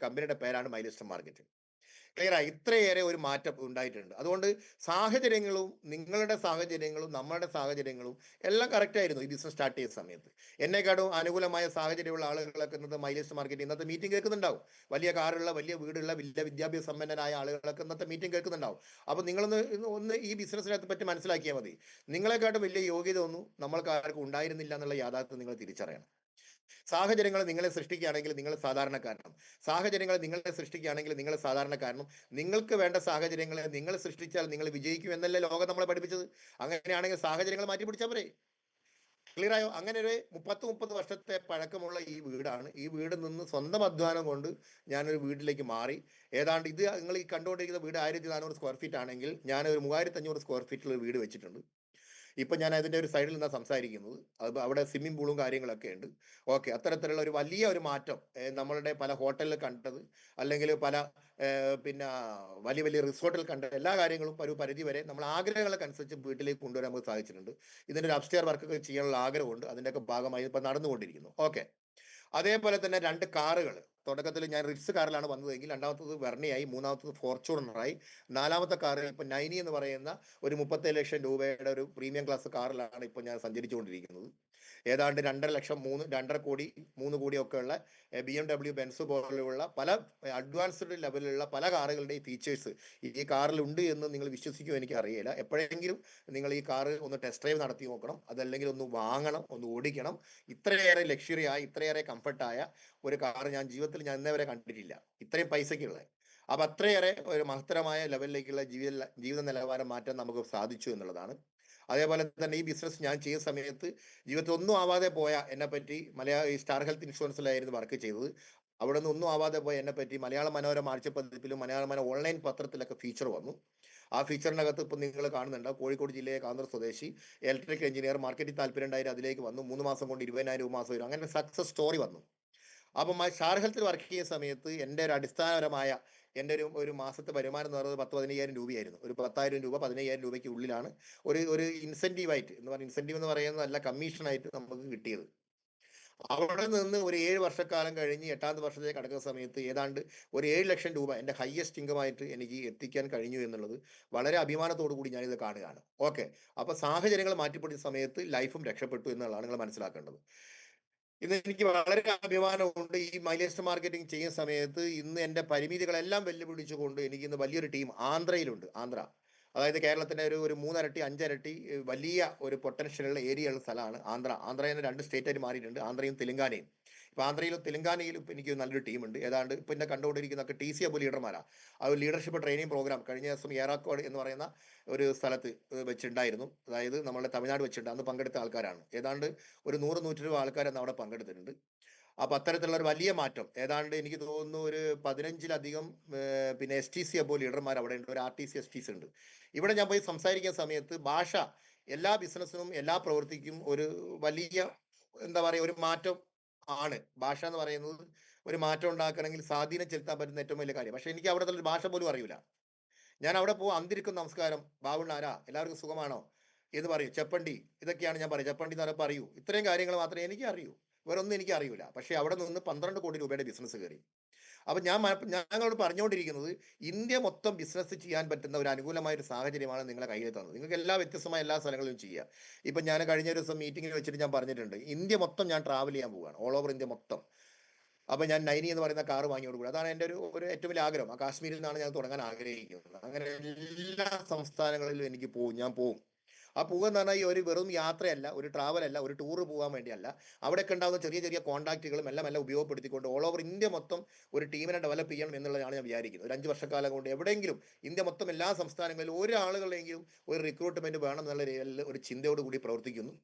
കമ്പനിയുടെ പേരാണ് മൈലേജ് മാർക്കറ്റ്. ക്ലിയറായി? ഇത്രയേറെ ഒരു മാറ്റം ഉണ്ടായിട്ടുണ്ട്. അതുകൊണ്ട് സാഹചര്യങ്ങളും നിങ്ങളുടെ സാഹചര്യങ്ങളും നമ്മളുടെ സാഹചര്യങ്ങളും എല്ലാം കറക്റ്റ് ആയിരുന്നു ഈ ബിസിനസ് സ്റ്റാർട്ട് ചെയ്ത സമയത്ത്. എന്നെക്കാളും അനുകൂലമായ സാഹചര്യമുള്ള ആളുകളൊക്കെ ഇന്നത്തെ മൈലേജ് മാർക്കറ്റ് ഇന്നത്തെ മീറ്റിംഗ് കേൾക്കുന്നുണ്ടാവും. വലിയ കാറുള്ള, വലിയ വീടുള്ള, വലിയ വിദ്യാഭ്യാസ സമ്പന്നരായ ആളുകളൊക്കെ ഇന്നത്തെ മീറ്റിംഗ് കേൾക്കുന്നുണ്ടാവും. അപ്പോൾ നിങ്ങളൊന്ന് ഈ ബിസിനസ്സിനകത്ത് പറ്റി മനസ്സിലാക്കിയാൽ മതി. നിങ്ങളെക്കാട്ടും വലിയ യോഗ്യത ഒന്നും നമ്മൾക്ക് ആർക്കും ഉണ്ടായിരുന്നില്ല എന്നുള്ള യാഥാർത്ഥ്യം നിങ്ങൾ തിരിച്ചറിയണം. സാഹചര്യങ്ങൾ നിങ്ങളെ സൃഷ്ടിക്കുകയാണെങ്കിൽ നിങ്ങൾ സാധാരണക്കാരനും, സാഹചര്യങ്ങൾ നിങ്ങളെ സൃഷ്ടിക്കുകയാണെങ്കിൽ നിങ്ങൾ സാധാരണക്കാരനും. നിങ്ങൾക്ക് വേണ്ട സാഹചര്യങ്ങളെ നിങ്ങൾ സൃഷ്ടിച്ചാൽ നിങ്ങൾ വിജയിക്കും എന്നല്ലേ ലോകം നമ്മളെ പഠിപ്പിച്ചത്. അങ്ങനെയാണെങ്കിൽ സാഹചര്യങ്ങൾ മാറ്റി പിടിച്ചാൽ പോരെ? ക്ലിയർ ആയോ? അങ്ങനെ ഒരു 30 വർഷത്തെ പഴക്കമുള്ള ഈ വീടാണ്. ഈ വീട് നിന്ന് സ്വന്തം അധ്വാനം കൊണ്ട് ഞാനൊരു വീട്ടിലേക്ക് മാറി. ഏതാണ്ട് ഇത് നിങ്ങൾ ഈ കണ്ടുകൊണ്ടിരിക്കുന്ന വീട് 1400 സ്ക്വയർ ഫീറ്റ് ആണെങ്കിൽ ഞാൻ ഒരു 3500 സ്ക്വയർ ഫീറ്റിൽ വീട് വെച്ചിട്ടുണ്ട്. ഇപ്പം ഞാൻ അതിൻ്റെ ഒരു സൈഡിൽ നിന്നാണ് സംസാരിക്കുന്നത്. അത് അവിടെ സ്വിമ്മിംഗ് പൂളും കാര്യങ്ങളൊക്കെ ഉണ്ട്. ഓക്കെ, അത്തരത്തിലുള്ള ഒരു വലിയ ഒരു മാറ്റം നമ്മളുടെ പല ഹോട്ടലിൽ കണ്ടത്, അല്ലെങ്കിൽ പല പിന്നെ വലിയ വലിയ റിസോർട്ടിൽ കണ്ട എല്ലാ കാര്യങ്ങളും ഒരു പരിധി വരെ നമ്മൾ ആഗ്രഹങ്ങളൊക്കെ അനുസരിച്ച് വീട്ടിലേക്ക് കൊണ്ടുവരാൻ നമുക്ക് സാധിച്ചിട്ടുണ്ട്. ഇതിൻ്റെ ഒരു അപ്സ്റ്റെയർ വർക്കൊക്കെ ചെയ്യാനുള്ള ആഗ്രഹമുണ്ട്. അതിൻ്റെയൊക്കെ ഭാഗമായി ഇപ്പം നടന്നുകൊണ്ടിരിക്കുന്നു. ഓക്കെ, അതേപോലെ തന്നെ 2 കാറുകൾ. തുടക്കത്തിൽ ഞാൻ റിറ്റ്സ് കാറിലാണ് വന്നതെങ്കിൽ രണ്ടാമത്തത് വെർണയായി, മൂന്നാമത്തത് ഫോർച്യൂണറായി, നാലാമത്തെ കാറ് ഇപ്പം നൈനി എന്ന് പറയുന്ന ഒരു 37 ലക്ഷം രൂപയുടെ ഒരു പ്രീമിയം ക്ലാസ് കാറിലാണ് ഇപ്പോൾ ഞാൻ സഞ്ചരിച്ചുകൊണ്ടിരിക്കുന്നത്. ഏതാണ്ട് 2.5 ലക്ഷം, 2.5 കോടി, 3 കോടി ഒക്കെ ഉള്ള BMW, ബെൻസ് പോലെയുള്ള പല അഡ്വാൻസ്ഡ് ലെവലിലുള്ള പല കാറുകളുടെയും ഫീച്ചേഴ്സ് ഈ കാറിലുണ്ട് എന്ന് നിങ്ങൾ വിശ്വസിക്കുമോ എനിക്ക് അറിയില്ല. എപ്പോഴെങ്കിലും നിങ്ങൾ ഈ കാറ് ഒന്ന് ടെസ്റ്റ് ഡ്രൈവ് നടത്തി നോക്കണം, അതല്ലെങ്കിൽ ഒന്ന് വാങ്ങണം, ഒന്ന് ഓടിക്കണം. ഇത്രയേറെ ലക്ഷറിയായ, ഇത്രയേറെ കംഫർട്ടായ ഒരു കാർ ഞാൻ ജീവിതത്തിൽ ഞാൻ ഇന്നേ വരെ കണ്ടിട്ടില്ല, ഇത്രയും പൈസക്കുള്ള. അപ്പൊ അത്രയേറെ ഒരു മഹത്തരമായ ലെവലിലേക്കുള്ള ജീവിത നിലവാരം മാറ്റാൻ നമുക്ക് സാധിച്ചു എന്നുള്ളതാണ്. അതേപോലെ തന്നെ ഈ ബിസിനസ് ഞാൻ ചെയ്യുന്ന സമയത്ത് ജീവിതത്തിൽ ഒന്നും ആവാതെ പോയ എന്നെ പറ്റി ഈ സ്റ്റാർ ഹെൽത്ത് ഇൻഷുറൻസിലായിരുന്നു വർക്ക് ചെയ്തത്. അവിടെ നിന്ന് ഒന്നും ആവാതെ പോയ എന്നെ പറ്റി മലയാള മനോരമ ആഴ്ചപ്പതിപ്പിലും മലയാള മനോരമ ഓൺലൈൻ പത്രത്തിലൊക്കെ ഫീച്ചർ വന്നു. ആ ഫീച്ചറിനകത്ത് ഇപ്പം നിങ്ങൾ കാണുന്നുണ്ട്, കോഴിക്കോട് ജില്ലയെ കാന്തൂർ സ്വദേശി, ഇലക്ട്രിക് എഞ്ചിനീയർ, മാർക്കറ്റിൽ താല്പര്യം ഉണ്ടായി അതിലേക്ക് വന്നു, 3 മാസം കൊണ്ട് 20,000 രൂപ മാസം വരും, അങ്ങനെ സക്സസ് സ്റ്റോറി വന്നു. അപ്പം സ്റ്റാർ ഹെൽത്തിൽ വർക്ക് ചെയ്യുന്ന സമയത്ത് എൻ്റെ ഒരു അടിസ്ഥാനപരമായ എൻ്റെ ഒരു മാസത്തെ വരുമാനം എന്ന് പറയുന്നത് 10-15,000 രൂപയായിരുന്നു. ഒരു 10,000 രൂപ 15,000 രൂപയ്ക്ക് ഉള്ളിലാണ് ഒരു ഇൻസെൻറ്റീവായിട്ട് എന്ന് പറഞ്ഞാൽ, ഇൻസെൻറ്റീവ് എന്ന് പറയുന്നതല്ല, കമ്മീഷനായിട്ട് നമുക്ക് കിട്ടിയത്. അവിടെ നിന്ന് ഒരു 7 വർഷക്കാലം കഴിഞ്ഞ് 8ാമത്തെ വർഷത്തേക്ക് കടക്കുന്ന സമയത്ത് ഏതാണ്ട് ഒരു 7 ലക്ഷം രൂപ എൻ്റെ ഹയസ്റ്റ് ഇൻകമായിട്ട് എനിക്ക് എത്തിക്കാൻ കഴിഞ്ഞു എന്നുള്ളത് വളരെ അഭിമാനത്തോടു കൂടി ഞാനിത് കാണുകയാണ്. ഓക്കെ, അപ്പോൾ സാഹചര്യങ്ങൾ മാറ്റിപ്പിടിച്ച സമയത്ത് ലൈഫും രക്ഷപ്പെട്ടു എന്നുള്ളതാണ് നിങ്ങൾ മനസ്സിലാക്കേണ്ടത്. ഇന്ന് എനിക്ക് വളരെ അഭിമാനമുണ്ട്. ഈ മൈലേജ് മാർക്കറ്റിംഗ് ചെയ്യുന്ന സമയത്ത് ഇന്ന് എൻ്റെ പരിമിതികളെല്ലാം വെല്ലുവിളിച്ചുകൊണ്ട് എനിക്ക് ഇന്ന് വലിയൊരു ടീം ആന്ധ്രയിലുണ്ട്. അതായത് കേരളത്തിൻ്റെ ഒരു 3 ഇരട്ടി 5 ഇരട്ടി വലിയ ഒരു പൊട്ടൻഷ്യലുള്ള ഏരിയയുള്ള സ്ഥലമാണ് ആന്ധ്ര. ആന്ധ്രയിൽ നിന്ന് 2 സ്റ്റേറ്റായിട്ട് മാറിയിട്ടുണ്ട്, ആന്ധ്രയും തെലുങ്കാനയും. ഇപ്പോൾ ആന്ധ്രയിലും തെലുങ്കാനയിലും ഇപ്പോൾ എനിക്ക് നല്ലൊരു ടീമുണ്ട്. ഏതാണ്ട് ഇപ്പോൾ എന്നെ കണ്ടുകൊണ്ടിരിക്കുന്നതൊക്കെ TC അബു ലീഡർമാരാണ്. ആ ഒരു ലീഡർഷിപ്പ് ട്രെയിനിങ് പ്രോഗ്രാം കഴിഞ്ഞ ദിവസം ഏറാക്കോട് എന്ന് പറയുന്ന ഒരു സ്ഥലത്ത് വെച്ചിട്ടുണ്ടായിരുന്നു. അതായത് നമ്മുടെ തമിഴ്നാട് വെച്ചിട്ടുണ്ട്. അന്ന് പങ്കെടുത്ത ആൾക്കാരാണ്. ഏതാണ്ട് ഒരു 100-120 ആൾക്കാരന്ന് അവിടെ പങ്കെടുത്തിട്ടുണ്ട്. അപ്പം അത്തരത്തിലുള്ള ഒരു വലിയ മാറ്റം, ഏതാണ്ട് എനിക്ക് തോന്നുന്നു ഒരു 15-ലധികം പിന്നെ STC അപ്പോൾ ലീഡർമാർ അവിടെ ഉണ്ട്, ഒരു RTC STC ഉണ്ട്. ഇവിടെ ഞാൻ പോയി സംസാരിക്കുന്ന സമയത്ത് ഭാഷ എല്ലാ ബിസിനസ്സിനും എല്ലാ പ്രവൃത്തിക്കും ഒരു വലിയ എന്താ പറയുക ഒരു മാറ്റം ആണ്. ഭാഷ എന്ന് പറയുന്നത് ഒരു മാറ്റം ഉണ്ടാക്കണമെങ്കിൽ സ്വാധീനം ചെലുത്താൻ പറ്റുന്ന ഏറ്റവും വലിയ കാര്യം. പക്ഷെ എനിക്ക് അവിടെ ഒരു ഭാഷ പോലും അറിയില്ല. ഞാൻ അവിടെ പോകും, അന്തിരിക്കും നമസ്കാരം, ബാവുണ്ണാരാ, എല്ലാവർക്കും സുഖമാണോ എന്ന് പറയും. ചെപ്പണ്ടി, ഇതൊക്കെയാണ് ഞാൻ പറയും. ചെപ്പണ്ടി എന്ന് പറഞ്ഞാൽ പറയൂ, ഇത്രയും കാര്യങ്ങൾ മാത്രമേ എനിക്ക് അറിയൂ, വേറൊന്നും എനിക്ക് അറിയില്ല. പക്ഷേ അവിടെ നിന്ന് 12 കോടി രൂപയുടെ ബിസിനസ് കയറി. അപ്പം ഞങ്ങളോട് പറഞ്ഞുകൊണ്ടിരിക്കുന്നത്, ഇന്ത്യ മൊത്തം ബിസിനസ് ചെയ്യാൻ പറ്റുന്ന ഒരു അനുകൂലമായ ഒരു സാഹചര്യമാണ് നിങ്ങളെ കയ്യിൽ തന്നത്. നിങ്ങൾക്ക് വ്യത്യസ്തമായ എല്ലാ സ്ഥലങ്ങളിലും ചെയ്യാം. ഇപ്പം ഞാൻ കഴിഞ്ഞ ഒരു ദിവസം മീറ്റിങ്ങിൽ വെച്ചിട്ട് ഞാൻ പറഞ്ഞിട്ടുണ്ട്, ഇന്ത്യ മൊത്തം ഞാൻ ട്രാവൽ ചെയ്യാൻ പോവുകയാണ്, ഓൾ ഓവർ ഇന്ത്യ മൊത്തം. അപ്പം ഞാൻ നൈനി എന്ന് പറയുന്ന കാറ് വാങ്ങിയോടുകൂടി, അതാണ് എൻ്റെ ഒരു ഏറ്റവും വലിയ ആഗ്രഹം. ആ കാശ്മീരിൽ നിന്നാണ് ഞാൻ തുടങ്ങാൻ ആഗ്രഹിക്കുന്നത്. അങ്ങനെ എല്ലാ സംസ്ഥാനങ്ങളിലും ഞാൻ പോകും. ആ പോകുക എന്ന് പറഞ്ഞാൽ ഈ ഒരു വെറും യാത്രയല്ല, ഒരു ട്രാവലല്ല, ഒരു ടൂർ പോകാൻ വേണ്ടിയല്ല. അവിടെയൊക്കെ ഉണ്ടാകുന്ന ചെറിയ ചെറിയ കോൺടാക്റ്റുകളും എല്ലാം ഉപയോഗപ്പെടുത്തിക്കൊണ്ട് ഓൾ ഓവർ ഇന്ത്യ മൊത്തം ഒരു ടീമിനെ ഡെവലപ്പ് ചെയ്യണം എന്നുള്ളതാണ് ഞാൻ വിചാരിക്കുന്നത്. ഒരു 5 വർഷക്കാലം കൊണ്ട് എവിടെയെങ്കിലും ഇന്ത്യ മൊത്തം എല്ലാ സംസ്ഥാനങ്ങളിലും ഒരാളുകളെങ്കിലും ഒരു റിക്രൂട്ട്മെന്റ് വേണം എന്നുള്ള ഒരു ചിന്തയോടുകൂടി പ്രവർത്തിക്കുന്നു.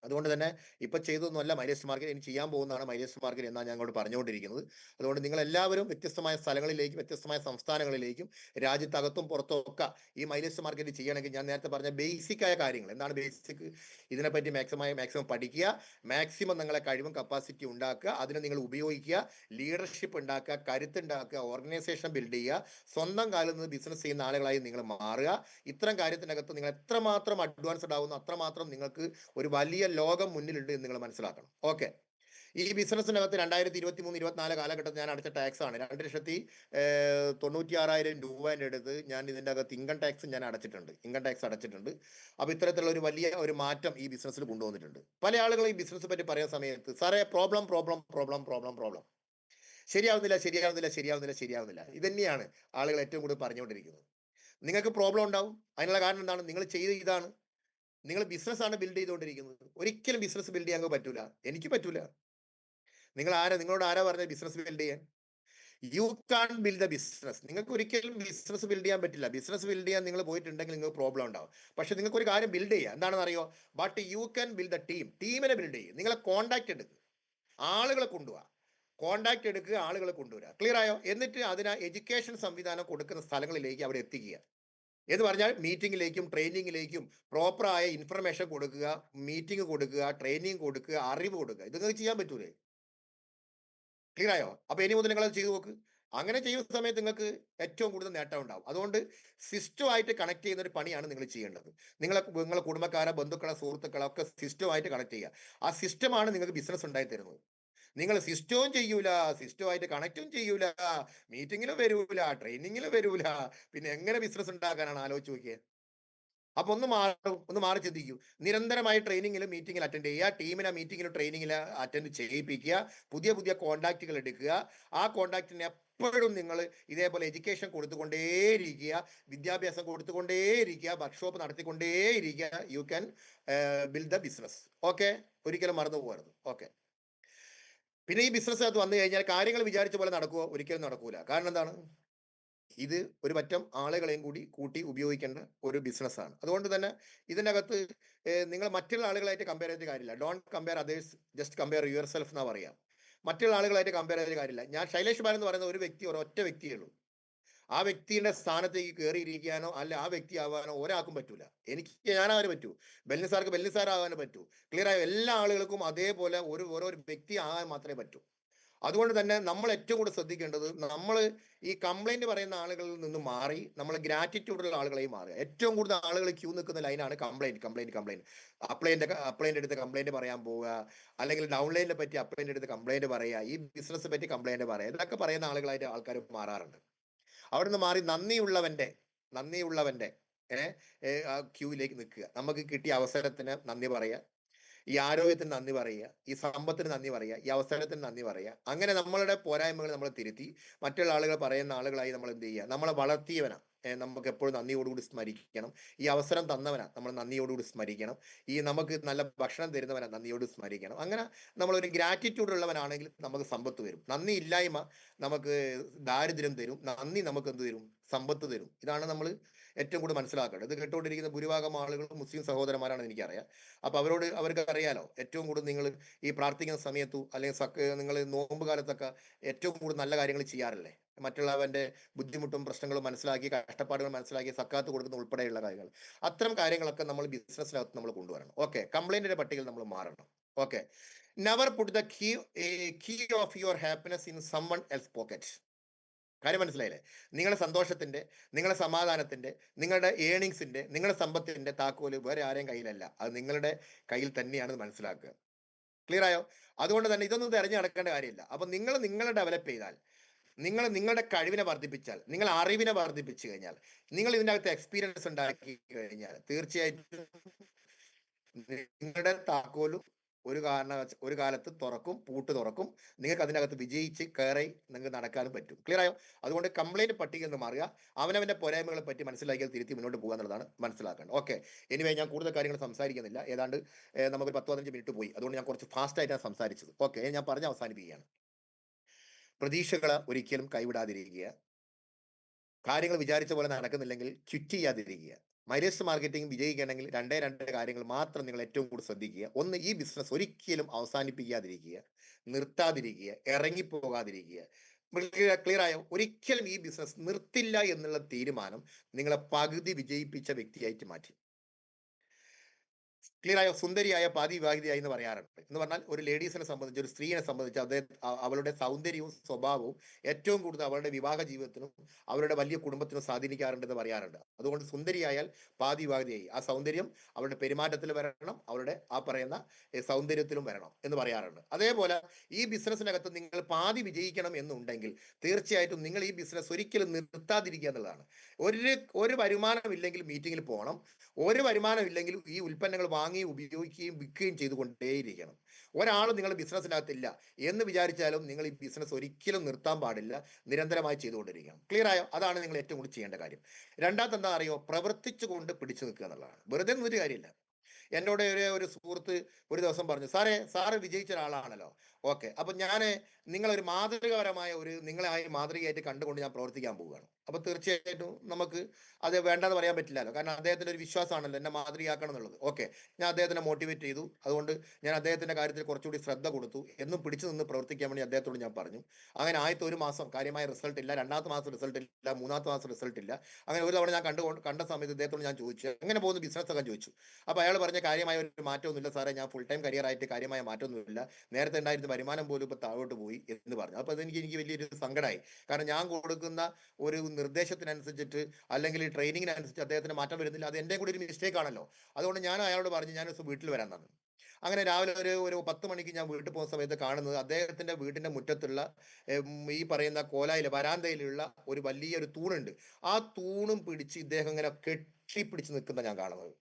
അതുകൊണ്ട് തന്നെ ഇപ്പം ചെയ്തതൊന്നുമല്ല മൈലേജ് മാർക്കറ്റ്, ഇനി ചെയ്യാൻ പോകുന്നതാണ് മൈലേജ് മാർക്കറ്റ് എന്നാണ് ഞങ്ങളോട് പറഞ്ഞുകൊണ്ടിരിക്കുന്നത്. അതുകൊണ്ട് നിങ്ങൾ എല്ലാവരും വ്യത്യസ്തമായ സ്ഥലങ്ങളിലേക്കും വ്യത്യസ്തമായ സംസ്ഥാനങ്ങളിലേക്കും രാജ്യത്തകത്തും പുറത്തും ഒക്കെ ഈ മൈലേജ് മാർക്കറ്റ് ചെയ്യണമെങ്കിൽ ഞാൻ നേരത്തെ പറഞ്ഞ ബേസിക്കായ കാര്യങ്ങൾ എന്താണ് ബേസിക്, ഇതിനെപ്പറ്റി മാക്സിമം പഠിക്കുക, മാക്സിമം നിങ്ങളെ കഴിവും കപ്പാസിറ്റി ഉണ്ടാക്കുക, അതിനെ നിങ്ങൾ ഉപയോഗിക്കുക, ലീഡർഷിപ്പ് ഉണ്ടാക്കുക, കരുത്തുണ്ടാക്കുക, ഓർഗനൈസേഷൻ ബിൽഡ് ചെയ്യുക, സ്വന്തം കാലിൽ നിന്ന് ബിസിനസ് ചെയ്യുന്ന ആളുകളായി നിങ്ങൾ മാറുക. ഇത്തരം കാര്യത്തിനകത്ത് നിങ്ങൾ എത്രമാത്രം അഡ്വാൻസ്ഡ് ആവുന്നു അത്രമാത്രം നിങ്ങൾക്ക് ഒരു വലിയ ലോകം മുന്നിലുണ്ട് എന്ന് നിങ്ങൾ മനസ്സിലാക്കണം. ഓക്കെ, ഈ ബിസിനസ്സിനകത്ത് 2023-24 കാലഘട്ടത്തിൽ ഞാൻ അടച്ച ടാക്സ് ആണ് 2,96,000 രൂപേൻ്റെ അടുത്ത്. ഞാൻ ഇതിൻ്റെ അകത്ത് ഇൻകം ടാക്സ് അടച്ചിട്ടുണ്ട്. അപ്പോൾ ഇത്തരത്തിലുള്ള ഒരു വലിയ ഒരു മാറ്റം ഈ ബിസിനസ്സിൽ കൊണ്ടുവന്നിട്ടുണ്ട്. പല ആളുകളും ഈ ബിസിനസ് പറ്റി പറയുന്ന സമയത്ത്, സാറേ പ്രോബ്ലം ശരിയാവുന്നില്ല. ഇതന്നെയാണ് ആളുകൾ ഏറ്റവും കൂടുതൽ പറഞ്ഞുകൊണ്ടിരിക്കുന്നത്. നിങ്ങൾക്ക് പ്രോബ്ലം ഉണ്ടാവും, അതിനുള്ള കാരണം എന്താണ്? നിങ്ങൾ ചെയ്ത ഇതാണ്. നിങ്ങൾ ബിസിനസ്സാണ് ബിൽഡ് ചെയ്തുകൊണ്ടിരിക്കുന്നത്. ഒരിക്കലും ബിസിനസ് ബിൽഡ് ചെയ്യാൻ പറ്റൂല, എനിക്ക് പറ്റൂല. നിങ്ങളോട് ആരാ പറഞ്ഞത് ബിസിനസ് ബിൽഡ് ചെയ്യാൻ? You can build the business. നിങ്ങൾക്ക് ഒരിക്കലും ബിസിനസ് ബിൽഡ് ചെയ്യാൻ പറ്റില്ല. ബിസിനസ് ബിൽഡ് ചെയ്യാൻ നിങ്ങൾ പോയിട്ടുണ്ടെങ്കിൽ നിങ്ങൾക്ക് പ്രോബ്ലം ഉണ്ടാവും. പക്ഷെ നിങ്ങൾക്ക് ഒരു കാര്യം ബിൽഡ് ചെയ്യുക, എന്താണെന്ന് അറിയോ? But you can build the ടീമിനെ ബിൽഡ് ചെയ്യും. നിങ്ങളെ കോണ്ടാക്ട് എടുക്കുക, ആളുകളെ കൊണ്ടുപോവുക, ആളുകളെ കൊണ്ടുവരിക. ക്ലിയർ ആയോ? എന്നിട്ട് അതിന് എഡ്യൂക്കേഷൻ സംവിധാനം കൊടുക്കുന്ന സ്ഥലങ്ങളിലേക്ക് അവിടെ എത്തിക്കുക. എന്ന് പറഞ്ഞാൽ മീറ്റിങ്ങിലേക്കും ട്രെയിനിങ്ങിലേക്കും പ്രോപ്പറായ ഇൻഫർമേഷൻ കൊടുക്കുക, മീറ്റിംഗ് കൊടുക്കുക, ട്രെയിനിങ് കൊടുക്കുക, അറിവ് കൊടുക്കുക. ഇത് നിങ്ങൾക്ക് ചെയ്യാൻ പറ്റൂലേ? ക്ലിയർ ആയോ? അപ്പൊ ഇനി മുതൽ നിങ്ങളത് ചെയ്തു നോക്ക്. അങ്ങനെ ചെയ്യുന്ന സമയത്ത് നിങ്ങൾക്ക് ഏറ്റവും കൂടുതൽ നേട്ടം ഉണ്ടാവും. അതുകൊണ്ട് സിസ്റ്റമായിട്ട് കണക്ട് ചെയ്യുന്ന ഒരു പണിയാണ് നിങ്ങൾ ചെയ്യേണ്ടത്. നിങ്ങളെ കുടുംബക്കാരെ, ബന്ധുക്കളെ, സുഹൃത്തുക്കളെ ഒക്കെ സിസ്റ്റമായിട്ട് കണക്ട് ചെയ്യുക. ആ സിസ്റ്റമാണ് നിങ്ങൾക്ക് ബിസിനസ് ഉണ്ടായി തരുന്നത്. നിങ്ങൾ സിസ്റ്റവും ചെയ്യൂല, സിസ്റ്റമായിട്ട് കണക്റ്റും ചെയ്യൂല, മീറ്റിങ്ങിലും വരൂല, ട്രെയിനിങ്ങിലും വരൂല, പിന്നെ എങ്ങനെ ബിസിനസ് ഉണ്ടാക്കാനാണ്? ആലോചിച്ച് നോക്കിയേ. അപ്പൊ ഒന്ന് മാറി ചിന്തിക്കൂ. നിരന്തരമായി ട്രെയിനിങ്ങിലും മീറ്റിംഗിൽ അറ്റൻഡ് ചെയ്യുക, ടീമിനെ മീറ്റിംഗിലും ട്രെയിനിങ്ങിൽ അറ്റൻഡ് ചെയ്യിപ്പിക്കുക, പുതിയ പുതിയ കോണ്ടാക്റ്റുകൾ എടുക്കുക. ആ കോണ്ടാക്റ്റിന് എപ്പോഴും നിങ്ങൾ ഇതേപോലെ എഡ്യൂക്കേഷൻ കൊടുത്തുകൊണ്ടേയിരിക്കുക, വിദ്യാഭ്യാസം കൊടുത്തുകൊണ്ടേയിരിക്കുക, വർക്ക്ഷോപ്പ് നടത്തിക്കൊണ്ടേയിരിക്കുക. You can build the business. Okay, ഒരിക്കലും മറന്നു പോകരുത്. ഓക്കെ. പിന്നെ ഈ ബിസിനസ് അകത്ത് വന്നു കഴിഞ്ഞാൽ കാര്യങ്ങൾ വിചാരിച്ച പോലെ നടക്കുമോ? ഒരിക്കലും നടക്കൂല. കാരണം എന്താണ്? ഇത് ഒരു പറ്റം ആളുകളെയും കൂടി കൂട്ടി ഉപയോഗിക്കേണ്ട ഒരു ബിസിനസ്സാണ്. അതുകൊണ്ട് തന്നെ ഇതിനകത്ത് നിങ്ങൾ മറ്റുള്ള ആളുകളായിട്ട് കമ്പയർ ചെയ്തിട്ട് കാര്യമില്ല. Don't compare others, just compare your self എന്നാ പറയാം. മറ്റുള്ള ആളുകളായിട്ട് കമ്പയർ ചെയ്തിട്ട് കാര്യമില്ല. ഞാൻ ശൈലേഷ് ബാലൻ എന്ന് പറയുന്ന ഒരു വ്യക്തി, ഒരൊറ്റ വ്യക്തിയേ ഉള്ളൂ. ആ വ്യക്തിയുടെ സ്ഥാനത്തേക്ക് കയറിയിരിക്കാനോ അല്ല ആ വ്യക്തി ആവാനോ ഒരാൾക്കും പറ്റൂല. എനിക്ക് ഞാനാവാനേ പറ്റൂ, ബെല്ലി സാർക്ക് ബെല്ലി സാർ ആവാനേ പറ്റൂ. ക്ലിയർ ആയോ? എല്ലാ ആളുകൾക്കും അതേപോലെ ഓരോ വ്യക്തി ആകാൻ മാത്രമേ പറ്റൂ. അതുകൊണ്ട് തന്നെ നമ്മൾ ഏറ്റവും കൂടുതൽ ശ്രദ്ധിക്കേണ്ടത്, നമ്മൾ ഈ കംപ്ലൈന്റ് പറയുന്ന ആളുകളിൽ നിന്ന് മാറി നമ്മൾ ഗ്രാറ്റിറ്റ്യൂഡുള്ള ആളുകളെയും മാറുക. ഏറ്റവും കൂടുതൽ ആളുകൾ ക്യൂ നിൽക്കുന്ന ലൈനാണ് കംപ്ലൈന്റ്. അപ്ലൈൻ്റെ അടുത്ത് കംപ്ലൈന്റ് പറയാൻ പോവുക, അല്ലെങ്കിൽ ഡൗൺലൈനിനെ പറ്റി അപ്ലൈൻ്റെ അടുത്ത് കംപ്ലൈന്റ് പറയുക, ഈ ബിസിനസ് പറ്റി കംപ്ലൈന്റ് പറയുക, ഇതൊക്കെ പറയുന്ന ആളുകളായിട്ട് ആൾക്കാർ മാറാറുണ്ട്. അവിടുന്ന് മാറി നന്ദിയുള്ളവന്റെ ക്യൂവിലേക്ക് നിൽക്കുക. നമുക്ക് കിട്ടിയ അവസരത്തിന് നന്ദി പറയുക, ഈ ആരോഗ്യത്തിന് നന്ദി പറയുക, ഈ സമ്പത്തിന് നന്ദി പറയുക, ഈ അവസരത്തിന് നന്ദി പറയുക. അങ്ങനെ നമ്മളുടെ പോരായ്മകൾ നമ്മൾ തിരുത്തി മറ്റുള്ള ആളുകൾ പറയുന്ന ആളുകളായി നമ്മൾ എന്ത് ചെയ്യുക? നമ്മളെ വളർത്തിയവനാ നമുക്ക് എപ്പോഴും നന്ദിയോടുകൂടി സ്മരിക്കണം. ഈ അവസരം തന്നവനാ നമ്മൾ നന്ദിയോടുകൂടി സ്മരിക്കണം. ഈ നമുക്ക് നല്ല ഭക്ഷണം തരുന്നവനാ നന്ദിയോട് സ്മരിക്കണം. അങ്ങനെ നമ്മളൊരു ഗ്രാറ്റിറ്റ്യൂഡ് ഉള്ളവനാണെങ്കിൽ നമുക്ക് സമ്പത്ത് വരും. നന്ദി ഇല്ലായ്മ നമുക്ക് ദാരിദ്ര്യം തരും, നന്ദി നമുക്ക് എന്ത് തരും? സമ്പത്ത് തരും. ഇതാണ് നമ്മൾ ഏറ്റവും കൂടുതൽ മനസ്സിലാക്കേണ്ടത്. ഇത് കേട്ടുകൊണ്ടിരിക്കുന്ന ഭൂരിഭാഗം ആളുകൾ മുസ്ലിം സഹോദരന്മാരാണെന്ന് എനിക്കറിയാം. അപ്പൊ അവർക്ക് അറിയാലോ, ഏറ്റവും കൂടുതൽ നിങ്ങൾ ഈ പ്രാർത്ഥിക്കുന്ന സമയത്തു അല്ലെങ്കിൽ നിങ്ങൾ നോമ്പ് കാലത്തൊക്കെ ഏറ്റവും കൂടുതൽ നല്ല കാര്യങ്ങൾ ചെയ്യാറില്ലേ? മറ്റുള്ളവന്റെ ബുദ്ധിമുട്ടും പ്രശ്നങ്ങളും മനസ്സിലാക്കി, കഷ്ടപ്പാടുകൾ മനസ്സിലാക്കി സക്കാത്ത് കൊടുക്കുന്ന ഉൾപ്പെടെയുള്ള കാര്യങ്ങൾ, അത്തരം കാര്യങ്ങളൊക്കെ നമ്മൾ ബിസിനസ്സിനകത്ത് നമ്മൾ കൊണ്ടുവരണം. ഓക്കെ, കംപ്ലൈന്റിന്റെ പട്ടികയിൽ നമ്മൾ മാറണം. Okay, never put the key of your happiness in someone else pocket. കാര്യം മനസ്സിലായില്ലേ? നിങ്ങളുടെ സന്തോഷത്തിന്റെ, നിങ്ങളുടെ സമാധാനത്തിന്റെ, നിങ്ങളുടെ ഏണിങ്സിന്റെ, നിങ്ങളുടെ സമ്പത്തിന്റെ താക്കോല് വേറെ ആരെയും കയ്യിലല്ല, അത് നിങ്ങളുടെ കയ്യിൽ തന്നെയാണ് മനസ്സിലാക്കുക. ക്ലിയർ ആയോ? അതുകൊണ്ട് തന്നെ ഇതൊന്നും തെരഞ്ഞു നടക്കേണ്ട കാര്യമില്ല. അപ്പൊ നിങ്ങളെ ഡെവലപ്പ് ചെയ്താൽ, നിങ്ങളുടെ കഴിവിനെ വർദ്ധിപ്പിച്ചാൽ, നിങ്ങൾ അറിവിനെ വർദ്ധിപ്പിച്ചു കഴിഞ്ഞാൽ, നിങ്ങൾ ഇതിനകത്ത് എക്സ്പീരിയൻസ് ഉണ്ടാക്കി കഴിഞ്ഞാൽ, തീർച്ചയായിട്ടും നിങ്ങളുടെ താക്കോലും ഒരു കാലത്ത് പൂട്ട് തുറക്കും. നിങ്ങൾക്ക് അതിനകത്ത് വിജയിച്ച് കയറി നിങ്ങൾക്ക് നടക്കാനും പറ്റും. ക്ലിയർ ആയോ? അതുകൊണ്ട് കംപ്ലൈന്റ് പട്ടികയിൽ നിന്ന് മാറുക, അവനവന്റെ പോരായ്മകളെ പറ്റി മനസ്സിലാക്കിയാൽ തിരുത്തി മുന്നോട്ട് പോകുക എന്നുള്ളതാണ് മനസ്സിലാക്കേണ്ടത്. ഓക്കെ, എനിവേ ഞാൻ കൂടുതൽ കാര്യങ്ങൾ സംസാരിക്കുന്നില്ല. ഏതാണ്ട് നമുക്ക് 10-15 മിനിറ്റ് പോയി. അതുകൊണ്ട് ഞാൻ കുറച്ച് ഫാസ്റ്റ് ആയിട്ടാണ് സംസാരിച്ചത്. ഓക്കെ, ഞാൻ പറഞ്ഞ് അവസാനിപ്പിക്കുകയാണ്. പ്രതീക്ഷകളെ ഒരിക്കലും കൈവിടാതിരിക്കുക. കാര്യങ്ങൾ വിചാരിച്ച പോലെ നടക്കുന്നില്ലെങ്കിൽ ക്വിറ്റ് ചെയ്യാതിരിക്കുക. മൈലേജ് മാർക്കറ്റിംഗ് വിജയിക്കണമെങ്കിൽ രണ്ട് കാര്യങ്ങൾ മാത്രം നിങ്ങൾ ഏറ്റവും കൂടുതൽ ശ്രദ്ധിക്കുക. ഒന്ന്, ഈ ബിസിനസ് ഒരിക്കലും അവസാനിപ്പിക്കാതിരിക്കുക, നിർത്താതിരിക്കുക, ഇറങ്ങിപ്പോകാതിരിക്കുക. ക്ലിയർ ആയോ? ഒരിക്കലും ഈ ബിസിനസ് നിർത്തില്ല എന്നുള്ള തീരുമാനം നിങ്ങളെ പകുതി വിജയിപ്പിച്ച വ്യക്തിയായിട്ട് മാറ്റി. ക്ലിയർ ആയോ? സുന്ദരിയായ പാതി വിവാഹിതയായി എന്ന് പറയാറുണ്ട്. എന്ന് പറഞ്ഞാൽ ഒരു ലേഡീസിനെ സംബന്ധിച്ച്, ഒരു സ്ത്രീയെ സംബന്ധിച്ച് അവളുടെ സൗന്ദര്യവും സ്വഭാവവും ഏറ്റവും കൂടുതൽ അവളുടെ വിവാഹ ജീവിതത്തിനും അവരുടെ വലിയ കുടുംബത്തിനും സ്വാധീനിക്കാറുണ്ടെന്ന് പറയാറുണ്ട്. അതുകൊണ്ട് സുന്ദരിയായാൽ പാതി വിവാഹിതയായി. ആ സൗന്ദര്യം അവളുടെ പെരുമാറ്റത്തിൽ വരണം, അവളുടെ ആ പറയുന്ന സൗന്ദര്യത്തിലും വരണം എന്ന് പറയാറുണ്ട്. അതേപോലെ ഈ ബിസിനസ്സിനകത്ത് നിങ്ങൾ പാതി വിജയിക്കണം എന്നുണ്ടെങ്കിൽ തീർച്ചയായിട്ടും നിങ്ങൾ ഈ ബിസിനസ് ഒരിക്കലും നിർത്താതിരിക്കുക എന്നുള്ളതാണ്. ഒരു വരുമാനം ഇല്ലെങ്കിൽ മീറ്റിങ്ങിൽ പോകണം. ഒരു വരുമാനം ഇല്ലെങ്കിൽ ഈ ഉൽപ്പന്നങ്ങൾ വാങ്ങി ഉപയോഗിക്കുകയും വിൽക്കുകയും ചെയ്തുകൊണ്ടേയിരിക്കണം. ഒരാളും നിങ്ങളുടെ ബിസിനസ്സിനകത്തില്ല എന്ന് വിചാരിച്ചാലും നിങ്ങൾ ഈ ബിസിനസ് ഒരിക്കലും നിർത്താൻ പാടില്ല, നിരന്തരമായി ചെയ്തുകൊണ്ടിരിക്കണം. ക്ലിയർ ആയോ? അതാണ് നിങ്ങൾ ഏറ്റവും കൂടുതൽ ചെയ്യേണ്ട കാര്യം. രണ്ടാമത്തെ എന്താ അറിയോ? പ്രവർത്തിച്ചുകൊണ്ട് പിടിച്ചു നിൽക്കുക എന്നുള്ളതാണ്. വെറുതെ ഒരു കാര്യമില്ല. എന്നോട് ഒരു സുഹൃത്ത് ഒരു ദിവസം പറഞ്ഞു, സാറ് വിജയിച്ച ഒരാളാണല്ലോ, ഓക്കെ. അപ്പൊ ഞാന് നിങ്ങളൊരു മാതൃകാപരമായ നിങ്ങളെ മാതൃകയായിട്ട് കണ്ടുകൊണ്ട് ഞാൻ പ്രവർത്തിക്കാൻ പോവുകയാണ്. അപ്പൊ തീർച്ചയായിട്ടും നമുക്ക് അത് വേണ്ടാന്ന് പറയാൻ പറ്റില്ലല്ലോ. കാരണം അദ്ദേഹത്തിന്റെ ഒരു വിശ്വാസമാണല്ലോ എന്നെ മാതൃകയാക്കണം എന്നുള്ളത്. ഓക്കെ. ഞാൻ അദ്ദേഹത്തിനെ മോട്ടിവേറ്റ് ചെയ്തു. അതുകൊണ്ട് ഞാൻ അദ്ദേഹത്തിന്റെ കാര്യത്തിൽ കുറച്ചുകൂടി ശ്രദ്ധ കൊടുത്തു. എന്നും പിടിച്ചു നിന്ന് പ്രവർത്തിക്കാൻ വേണ്ടി അദ്ദേഹത്തോട് ഞാൻ പറഞ്ഞു. അങ്ങനെ ആദ്യത്തെ 1 മാസം കാര്യമായ റിസൾട്ട് ഇല്ല. 2ാമത്തെ മാസം റിസൾട്ട് ഇല്ല. 3ാമത്തെ മാസം റിസൾട്ട് ഇല്ല. അങ്ങനെ ഒരു തവണ ഞാൻ കണ്ട സമയത്ത് ഇദ്ദേഹത്തോട് ഞാൻ ചോദിച്ചു, "എങ്ങനെ പോകുന്നു ബിസിനസ് ഒക്കെ?" ചോദിച്ചു. അപ്പൊ അയാൾ പറഞ്ഞ, "കാര്യമായ ഒരു മാറ്റമൊന്നുമില്ല സാറേ. ഞാൻ ഫുൾ ടൈം കരിയർ ആയിട്ട് കാര്യമായ മാറ്റമൊന്നുമില്ല. നേരത്തെ ഉണ്ടായിരുന്ന വരുമാനം പോലും ഇപ്പൊ താഴോട്ട് പോയി" എന്ന് പറഞ്ഞു. അപ്പൊ എനിക്ക് വലിയൊരു സങ്കടമായി. കാരണം ഞാൻ കൊടുക്കുന്ന ഒരു നിർദ്ദേശത്തിനനുസരിച്ചിട്ട് അല്ലെങ്കിൽ ട്രെയിനിങ്ങിനനുസരിച്ച് അദ്ദേഹത്തിന് മാറ്റം വരുന്നില്ല. അത് എൻ്റെ കൂടി ഒരു മിസ്റ്റേക്ക് ആണല്ലോ. അതുകൊണ്ട് ഞാൻ അയാളോട് പറഞ്ഞു ഞാൻ വീട്ടിൽ വരാൻ തന്നു. അങ്ങനെ രാവിലെ ഒരു 10 മണിക്ക് ഞാൻ വീട്ടിൽ പോകുന്ന സമയത്ത് കാണുന്നത് അദ്ദേഹത്തിന്റെ വീടിന്റെ മുറ്റത്തുള്ള ഈ പറയുന്ന കോലായിലെ വരാന്തയിലുള്ള ഒരു വലിയൊരു തൂണുണ്ട്. ആ തൂണും പിടിച്ച് ഇദ്ദേഹം ഇങ്ങനെ കെട്ടിപ്പിടിച്ച് നിൽക്കുന്ന ഞാൻ കാണുന്നത്.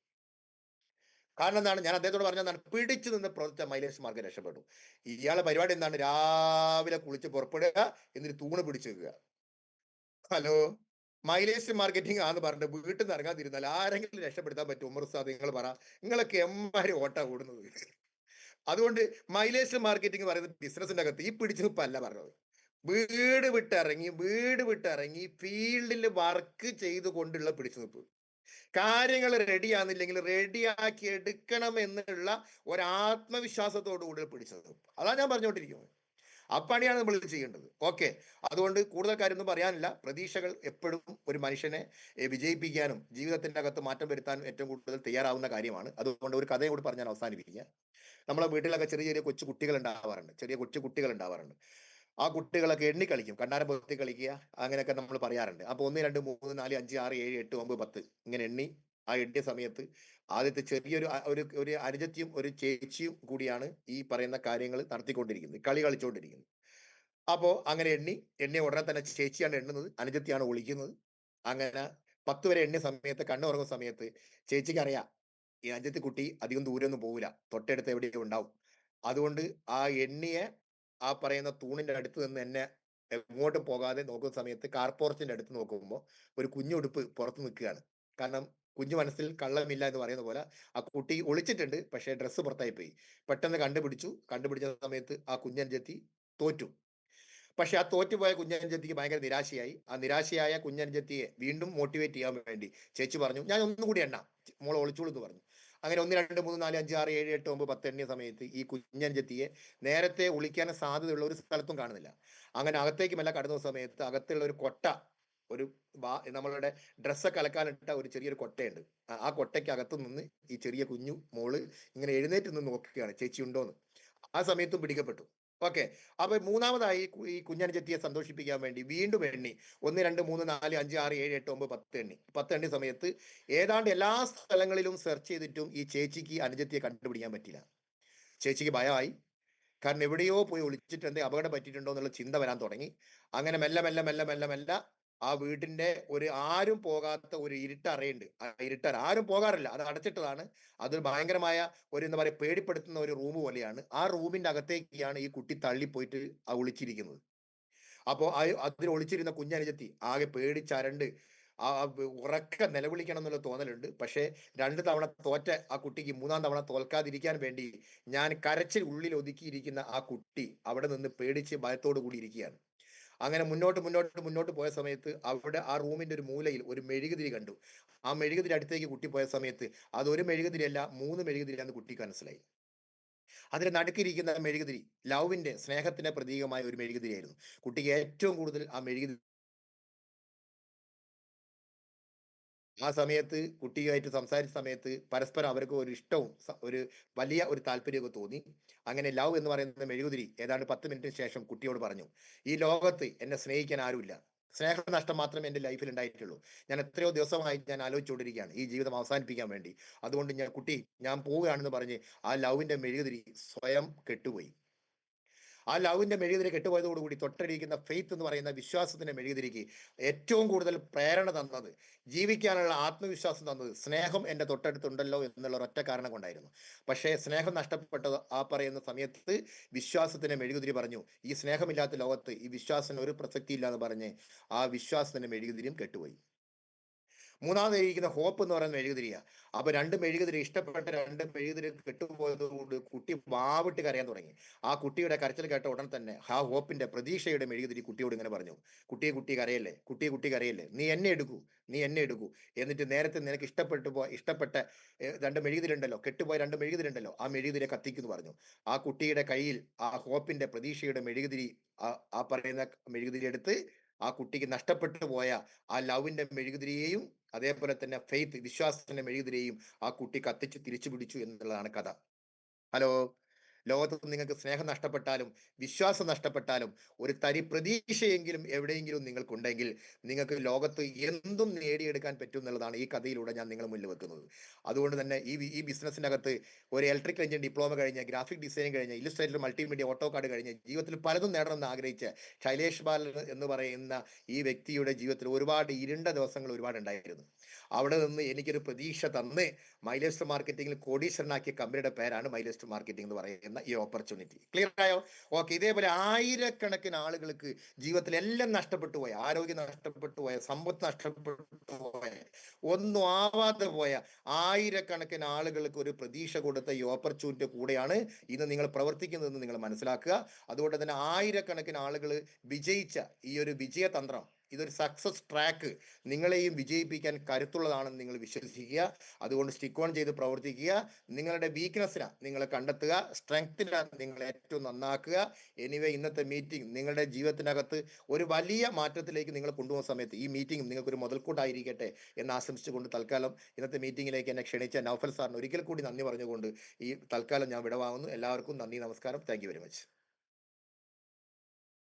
കാരണം എന്താണ്, ഞാൻ അദ്ദേഹത്തോട് പറഞ്ഞതാണ്, പിടിച്ചു നിന്ന് പ്രവർത്തിച്ച മൈലേഷ് മാർഗം രക്ഷപ്പെട്ടു. ഇയാളെ പരിപാടി എന്താണ്, രാവിലെ കുളിച്ച് പുറപ്പെടുക, എന്നിട്ട് തൂണ് പിടിച്ചു വെക്കുക. ഹലോ, മൈലേജ് മാർക്കറ്റിംഗ് ആന്ന് പറഞ്ഞിട്ട് വീട്ടിൽ നിന്ന് ഇറങ്ങാതിരുന്നാൽ ആരെങ്കിലും രക്ഷപ്പെടുത്താൻ പറ്റും? ഉമർ ഉസ്താദ് നിങ്ങൾ പറ. നിങ്ങളൊക്കെ എമ്മാരി ഓട്ടാ ഓടുന്നത്. അതുകൊണ്ട് മൈലേജ് മാർക്കറ്റിംഗ് പറയുന്നത് ബിസിനസിന്റെ അകത്ത് ഈ പിടിച്ചു നിൽപ്പല്ല പറഞ്ഞത്. വീട് വിട്ടിറങ്ങി ഫീൽഡിൽ വർക്ക് ചെയ്തുകൊണ്ടുള്ള പിടിച്ചു നിൽപ്പ്. കാര്യങ്ങൾ റെഡിയാകുന്നില്ലെങ്കിൽ റെഡിയാക്കി എടുക്കണം എന്നുള്ള ഒരു ആത്മവിശ്വാസത്തോടു കൂടി പിടിച്ചത്. അതാണ് ഞാൻ പറഞ്ഞുകൊണ്ടിരിക്കുന്നത്. അപ്പണിയാണ് നമ്മൾ ചെയ്യേണ്ടത്. ഓക്കെ. അതുകൊണ്ട് കൂടുതൽ കാര്യമൊന്നും പറയാനില്ല. പ്രതീക്ഷകൾ എപ്പോഴും ഒരു മനുഷ്യനെ വിജയിപ്പിക്കാനും ജീവിതത്തിന്റെ അകത്ത് മാറ്റം വരുത്താനും ഏറ്റവും കൂടുതൽ തയ്യാറാവുന്ന കാര്യമാണ്. അതുകൊണ്ട് ഒരു കഥയും കൂടി പറഞ്ഞ് ഞാൻ അവസാനിപ്പിക്കുക. നമ്മളെ വീട്ടിലൊക്കെ ചെറിയ ചെറിയ കൊച്ചു കുട്ടികൾ ഉണ്ടാവാറുണ്ട്. ചെറിയ കൊച്ചു കുട്ടികൾ ഉണ്ടാവാറുണ്ട്. ആ കുട്ടികളൊക്കെ എണ്ണി കളിക്കും. കണ്ണാരം പൊത്തി കളിക്കുക. അങ്ങനെയൊക്കെ നമ്മൾ പറയാറുണ്ട്. അപ്പൊ 1, 2, 3, 4, 5, 6, 7, 8, 9, 10 ഇങ്ങനെ എണ്ണി ആ എണ്ണിയ സമയത്ത് ആദ്യത്തെ ചെറിയൊരു ഒരു അനുജത്തിയും ഒരു ചേച്ചിയും കൂടിയാണ് ഈ പറയുന്ന കാര്യങ്ങൾ നടത്തിക്കൊണ്ടിരിക്കുന്നത്. കളി കളിച്ചുകൊണ്ടിരിക്കുന്നത്. അപ്പോ അങ്ങനെ എണ്ണിയ ഉടനെ തന്നെ ചേച്ചിയാണ് എണ്ണുന്നത്, അനുജത്തിയാണ് ഒളിക്കുന്നത്. അങ്ങനെ 10 വരെ എണ്ണിയ സമയത്ത് കണ്ണുറങ്ങുന്ന സമയത്ത് ചേച്ചിക്ക് അറിയാം ഈ അനുജത്തി കുട്ടി അധികം ദൂരൊന്നും പോവില്ല. തൊട്ടടുത്ത് എവിടെയോ ഉണ്ടാവും. അതുകൊണ്ട് ആ എണ്ണിയ ആ പറയുന്ന തൂണിന്റെ അടുത്ത് നിന്ന് എന്നെ എങ്ങോട്ടും പോകാതെ നോക്കുന്ന സമയത്ത് കാർ പോർച്ചിന്റെ അടുത്ത് നോക്കുമ്പോൾ ഒരു കുഞ്ഞുടുപ്പ് പുറത്ത് നിൽക്കുകയാണ്. കാരണം കുഞ്ഞു മനസ്സിൽ കള്ളമില്ല എന്ന് പറയുന്ന പോലെ ആ കുട്ടി ഒളിച്ചിട്ടുണ്ട്. പക്ഷേ ഡ്രസ്സ് പുറത്തായി പോയി. പെട്ടെന്ന് കണ്ടുപിടിച്ച സമയത്ത് ആ കുഞ്ഞനുജത്തി തോറ്റു. പക്ഷെ ആ തോറ്റുപോയ കുഞ്ഞനുജത്തിക്ക് ഭയങ്കര നിരാശയായി. ആ നിരാശയായ കുഞ്ഞനുജത്തിയെ വീണ്ടും മോട്ടിവേറ്റ് ചെയ്യാൻ വേണ്ടി ചേച്ചി പറഞ്ഞു, "ഞാൻ ഒന്നും കൂടി എണ്ണാം. മോളെ ഒളിച്ചോളൂ" എന്ന് പറഞ്ഞു. അങ്ങനെ 1, 2, 3, 4, 5, 6, 7, 8, 9, 10 എണ്ണിയ സമയത്ത് ഈ കുഞ്ഞനുജത്തിയെ നേരത്തെ ഒളിക്കാൻ സാധ്യതയുള്ള ഒരു സ്ഥലത്തും കാണുന്നില്ല. അങ്ങനെ അകത്തേക്ക് മെല്ലെ കടന്ന സമയത്ത് അകത്തുള്ള ഒരു കൊട്ട, ഒരു നമ്മളുടെ ഡ്രസ്സൊക്കെ അലക്കാനിട്ട ഒരു ചെറിയൊരു കൊട്ടയുണ്ട്. ആ കൊട്ടയ്ക്ക് അകത്ത് നിന്ന് ഈ ചെറിയ കുഞ്ഞു മോള് ഇങ്ങനെ എഴുന്നേറ്റ് നിന്ന് നോക്കുകയാണ് ചേച്ചി ഉണ്ടോന്ന്. ആ സമയത്തും പിടിക്കപ്പെട്ടു. ഓക്കെ. അപ്പൊ മൂന്നാമതായി ഈ കുഞ്ഞനുജത്തിയെ സന്തോഷിപ്പിക്കാൻ വേണ്ടി വീണ്ടും എണ്ണി 1, 2, 3, 4, 5, 6, 7, 8, 9, 10 എണ്ണി. 10 എണ്ണിയ സമയത്ത് ഏതാണ്ട് എല്ലാ സ്ഥലങ്ങളിലും സെർച്ച് ചെയ്തിട്ടും ഈ ചേച്ചിക്ക് അനുജത്തിയെ കണ്ടുപിടിക്കാൻ പറ്റില്ല. ചേച്ചിക്ക് ഭയമായി. കാരണം എവിടെയോ പോയി ഒളിച്ചിട്ടുണ്ട്, അപകടം പറ്റിയിട്ടുണ്ടോ എന്നുള്ള ചിന്ത വരാൻ തുടങ്ങി. അങ്ങനെ മെല്ലെ മെല്ലെ മെല്ലെ മെല്ലെ മെല്ലെ ആ വീട്ടിന്റെ ഒരു ആരും പോകാത്ത ഒരു ഇരുട്ടറയുണ്ട്. ആ ഇരുട്ടറ ആരും പോകാറില്ല, അത് അടച്ചിട്ടതാണ്. അത് ഭയങ്കരമായ എന്താ പറയുക, പേടിപ്പെടുത്തുന്ന ഒരു റൂം പോലെയാണ്. ആ റൂമിന്റെ അകത്തേക്കാണ് ഈ കുട്ടി തള്ളിപ്പോയിട്ട് ഒളിച്ചിരിക്കുന്നത്. അപ്പോ അതിൽ ഒളിച്ചിരുന്ന കുഞ്ഞനുജത്തി ആകെ പേടിച്ചരണ്ട് ഉറക്കെ നിലവിളിക്കണം എന്നുള്ള തോന്നലുണ്ട്. പക്ഷേ 2 തവണ തോറ്റ ആ കുട്ടിക്ക് 3ാം തവണ തോൽക്കാതിരിക്കാൻ വേണ്ടി ഞാൻ കരച്ചിൽ ഉള്ളിൽ ഒതുക്കിയിരിക്കുന്ന ആ കുട്ടി അവിടെ നിന്ന് പേടിച്ച് ഭയത്തോടു കൂടി ഇരിക്കുകയാണ്. അങ്ങനെ മുന്നോട്ട് പോയ സമയത്ത് അവിടെ ആ റൂമിന്റെ ഒരു മൂലയിൽ ഒരു മെഴുകുതിരി കണ്ടു. ആ മെഴുകുതിരി അടുത്തേക്ക് കുട്ടി പോയ സമയത്ത് അതൊരു മെഴുകുതിരിയല്ല, 3 മെഴുകുതിരിയാന്ന് കുട്ടിക്ക് മനസ്സിലായി. അതിന് നടുക്കിരിക്കുന്ന മെഴുകുതിരി ലവിന്റെ, സ്നേഹത്തിന്റെ പ്രതീകമായ ഒരു മെഴുകുതിരിയായിരുന്നു. കുട്ടിക്ക് ഏറ്റവും കൂടുതൽ ആ മെഴുകുതിരി ആ സമയത്ത് കുട്ടിയുമായിട്ട് സംസാരിച്ച സമയത്ത് പരസ്പരം അവർക്ക് ഒരു ഇഷ്ടവും ഒരു വലിയ ഒരു താല്പര്യമൊക്കെ തോന്നി. അങ്ങനെ ലവ് എന്ന് പറയുന്ന മെഴുകുതിരി ഏതാണ്ട് 10 മിനിറ്റിന് ശേഷം കുട്ടിയോട് പറഞ്ഞു, "ഈ ലോകത്ത് എന്നെ സ്നേഹിക്കാൻ ആരുമില്ല. സ്നേഹനഷ്ടം മാത്രമേ എൻ്റെ ലൈഫിൽ ഉണ്ടായിട്ടുള്ളൂ. ഞാൻ എത്രയോ ദിവസമായി ഞാൻ ആലോചിച്ചുകൊണ്ടിരിക്കുകയാണ് ഈ ജീവിതം അവസാനിപ്പിക്കാൻ വേണ്ടി. അതുകൊണ്ട് ഞാൻ പോവുകയാണെന്ന്" പറഞ്ഞ് ആ ലവിന്റെ മെഴുകുതിരി സ്വയം കെട്ടുപോയി. ആ ലവിന്റെ മെഴുകുതിരി കെട്ടുപോയതോടുകൂടി തൊട്ടടിക്കുന്ന ഫെയ്ത്ത് എന്ന് പറയുന്ന വിശ്വാസത്തിന്റെ മെഴുകുതിരിക്ക് ഏറ്റവും കൂടുതൽ പ്രേരണ തന്നത്, ജീവിക്കാനുള്ള ആത്മവിശ്വാസം തന്നത് സ്നേഹം എൻ്റെ തൊട്ടടുത്തുണ്ടല്ലോ എന്നുള്ള ഒറ്റ കാരണം കൊണ്ടായിരുന്നു. പക്ഷേ സ്നേഹം നഷ്ടപ്പെട്ടത് ആ പറയുന്ന സമയത്ത് വിശ്വാസത്തിന്റെ മെഴുകുതിരി പറഞ്ഞു, ഈ സ്നേഹമില്ലാത്ത ലോകത്ത് ഈ വിശ്വാസത്തിന് ഒരു പ്രസക്തി ഇല്ല എന്ന് പറഞ്ഞ് ആ വിശ്വാസത്തിന്റെ മെഴുകുതിരിയും കെട്ടുപോയി. മൂന്നാമത് എഴുതിയിരിക്കുന്ന ഹോപ്പ് എന്ന് പറയുന്ന മെഴുകുതിരിയാ. അപ്പൊ രണ്ട് മെഴുകുതിരി, ഇഷ്ടപ്പെട്ട രണ്ട് മെഴുകുതിരി കെട്ടുപോയതോട് കുട്ടി വാവിട്ട് കരയാൻ തുടങ്ങി. ആ കുട്ടിയുടെ കരച്ചിൽ കേട്ട ഉടൻ തന്നെ ആ ഹോപ്പിന്റെ പ്രതീക്ഷയുടെ മെഴുകുതിരി കുട്ടിയോട് ഇങ്ങനെ പറഞ്ഞു, കുട്ടി കരയല്ലേ, കുട്ടി കരയല്ലേ, നീ എന്നെ എടുക്കൂ, നീ എന്നെ എടുക്കൂ. എന്നിട്ട് നേരത്തെ നിനക്ക് ഇഷ്ടപ്പെട്ട രണ്ട് മെഴുകുതിരി ഉണ്ടല്ലോ, കെട്ടുപോയ രണ്ട് മെഴുകുതിരി ഉണ്ടല്ലോ, ആ മെഴുകുതിരെ കത്തിക്കുന്നു പറഞ്ഞു. ആ കുട്ടിയുടെ കയ്യിൽ ആ ഹോപ്പിന്റെ പ്രതീക്ഷയുടെ മെഴുകുതിരി, ആ പറയുന്ന മെഴുകുതിരി എടുത്ത് ആ കുട്ടിക്ക് നഷ്ടപ്പെട്ടു പോയ ആ ലവിന്റെ മെഴുകുതിരിയെയും അതേപോലെ തന്നെ ഫെയ്ത്ത്, വിശ്വാസത്തിന്റെ മെഴുകുതിരിയെയും ആ കുട്ടി കത്തിച്ച് തിരിച്ചു പിടിച്ചു എന്നുള്ളതാണ് കഥ. ഹലോ, ലോകത്ത് നിങ്ങൾക്ക് സ്നേഹം നഷ്ടപ്പെട്ടാലും വിശ്വാസം നഷ്ടപ്പെട്ടാലും ഒരു തരി പ്രതീക്ഷയെങ്കിലും എവിടെയെങ്കിലും നിങ്ങൾക്കുണ്ടെങ്കിൽ നിങ്ങൾക്ക് ലോകത്ത് എന്തും നേടിയെടുക്കാൻ പറ്റും എന്നുള്ളതാണ് ഈ കഥയിലൂടെ ഞാൻ നിങ്ങളുടെ മുന്നിൽ വെക്കുന്നത്. അതുകൊണ്ട് തന്നെ ഈ ബിസിനസ്സിനകത്ത് ഒരു ഇലക്ട്രിക്കൽ എഞ്ചിൻ ഡിപ്ലോമ കഴിഞ്ഞ്, ഗ്രാഫിക് ഡിസൈനിങ് കഴിഞ്ഞ്, ഇല്ലസ്ട്രേറ്റർ, മൾട്ടിമീഡിയ, ഓട്ടോ കാർഡ് കഴിഞ്ഞ് ജീവിതത്തിൽ പലതും നേടണമെന്ന് ആഗ്രഹിച്ച് ശൈലേഷ് ബാലൻ എന്ന് പറയുന്ന ഈ വ്യക്തിയുടെ ജീവിതത്തിൽ ഒരുപാട് ഇരുണ്ട ദിവസങ്ങൾ ഒരുപാട് ഉണ്ടായിരുന്നു. അവിടെ നിന്ന് എനിക്കൊരു പ്രതീക്ഷ തന്ന് മൈലേസ്റ്റർ മാർക്കറ്റിംഗിൽ കോടീശ്വരനാക്കിയ കമ്പനിയുടെ പേരാണ് മൈലേസ്റ്റർ മാർക്കറ്റിംഗ് എന്ന് പറയുന്ന ഈ ഓപ്പർച്യൂണിറ്റി. ക്ലിയർ ആയോ? ഓക്കെ. ഇതേപോലെ ആയിരക്കണക്കിന് ആളുകൾക്ക് ജീവിതത്തിൽ എല്ലാം നഷ്ടപ്പെട്ടു പോയ, ആരോഗ്യം നഷ്ടപ്പെട്ടു പോയ, സമ്പത്ത് നഷ്ടപ്പെട്ടു പോയ, ഒന്നും ആവാതെ പോയ ആയിരക്കണക്കിന് ആളുകൾക്ക് ഒരു പ്രതീക്ഷ കൊടുത്ത ഈ ഓപ്പർച്യൂണിറ്റി കൂടെയാണ് ഇന്ന് നിങ്ങൾ പ്രവർത്തിക്കുന്നതെന്ന് നിങ്ങൾ മനസ്സിലാക്കുക. അതുകൊണ്ട് തന്നെ ആയിരക്കണക്കിന് ആളുകൾ വിജയിച്ച ഈ ഒരു വിജയതന്ത്രം, ഇതൊരു സക്സസ് ട്രാക്ക് നിങ്ങളെയും വിജയിപ്പിക്കാൻ കരുത്തുള്ളതാണെന്ന് നിങ്ങൾ വിശ്വസിക്കുക. അതുകൊണ്ട് സ്റ്റിക്ക് ഓൺ ചെയ്ത് പ്രവർത്തിക്കുക. നിങ്ങളുടെ വീക്ക്നെസ്സിനാ നിങ്ങൾ കണ്ടെത്തുക, സ്ട്രെങ്ത്തിനാ നിങ്ങൾ ഏറ്റവും നന്നാക്കുക. എനിവേ, ഇന്നത്തെ മീറ്റിംഗ് നിങ്ങളുടെ ജീവിതത്തിനകത്ത് ഒരു വലിയ മാറ്റത്തിലേക്ക് നിങ്ങൾ കൊണ്ടുപോകുന്ന സമയത്ത് ഈ മീറ്റിംഗ് നിങ്ങൾക്കൊരു മുതൽക്കൂട്ടായിരിക്കട്ടെ എന്ന് ആശംസിച്ചുകൊണ്ട് തൽക്കാലം ഇന്നത്തെ മീറ്റിംഗിലേക്ക് എന്നെ ക്ഷണിച്ച നൗഫൽ സാറിന് ഒരിക്കൽ കൂടി നന്ദി പറഞ്ഞുകൊണ്ട് ഈ തൽക്കാലം ഞാൻ വിടവാങ്ങുന്നു. എല്ലാവർക്കും നന്ദി, നമസ്കാരം. Thank you very much.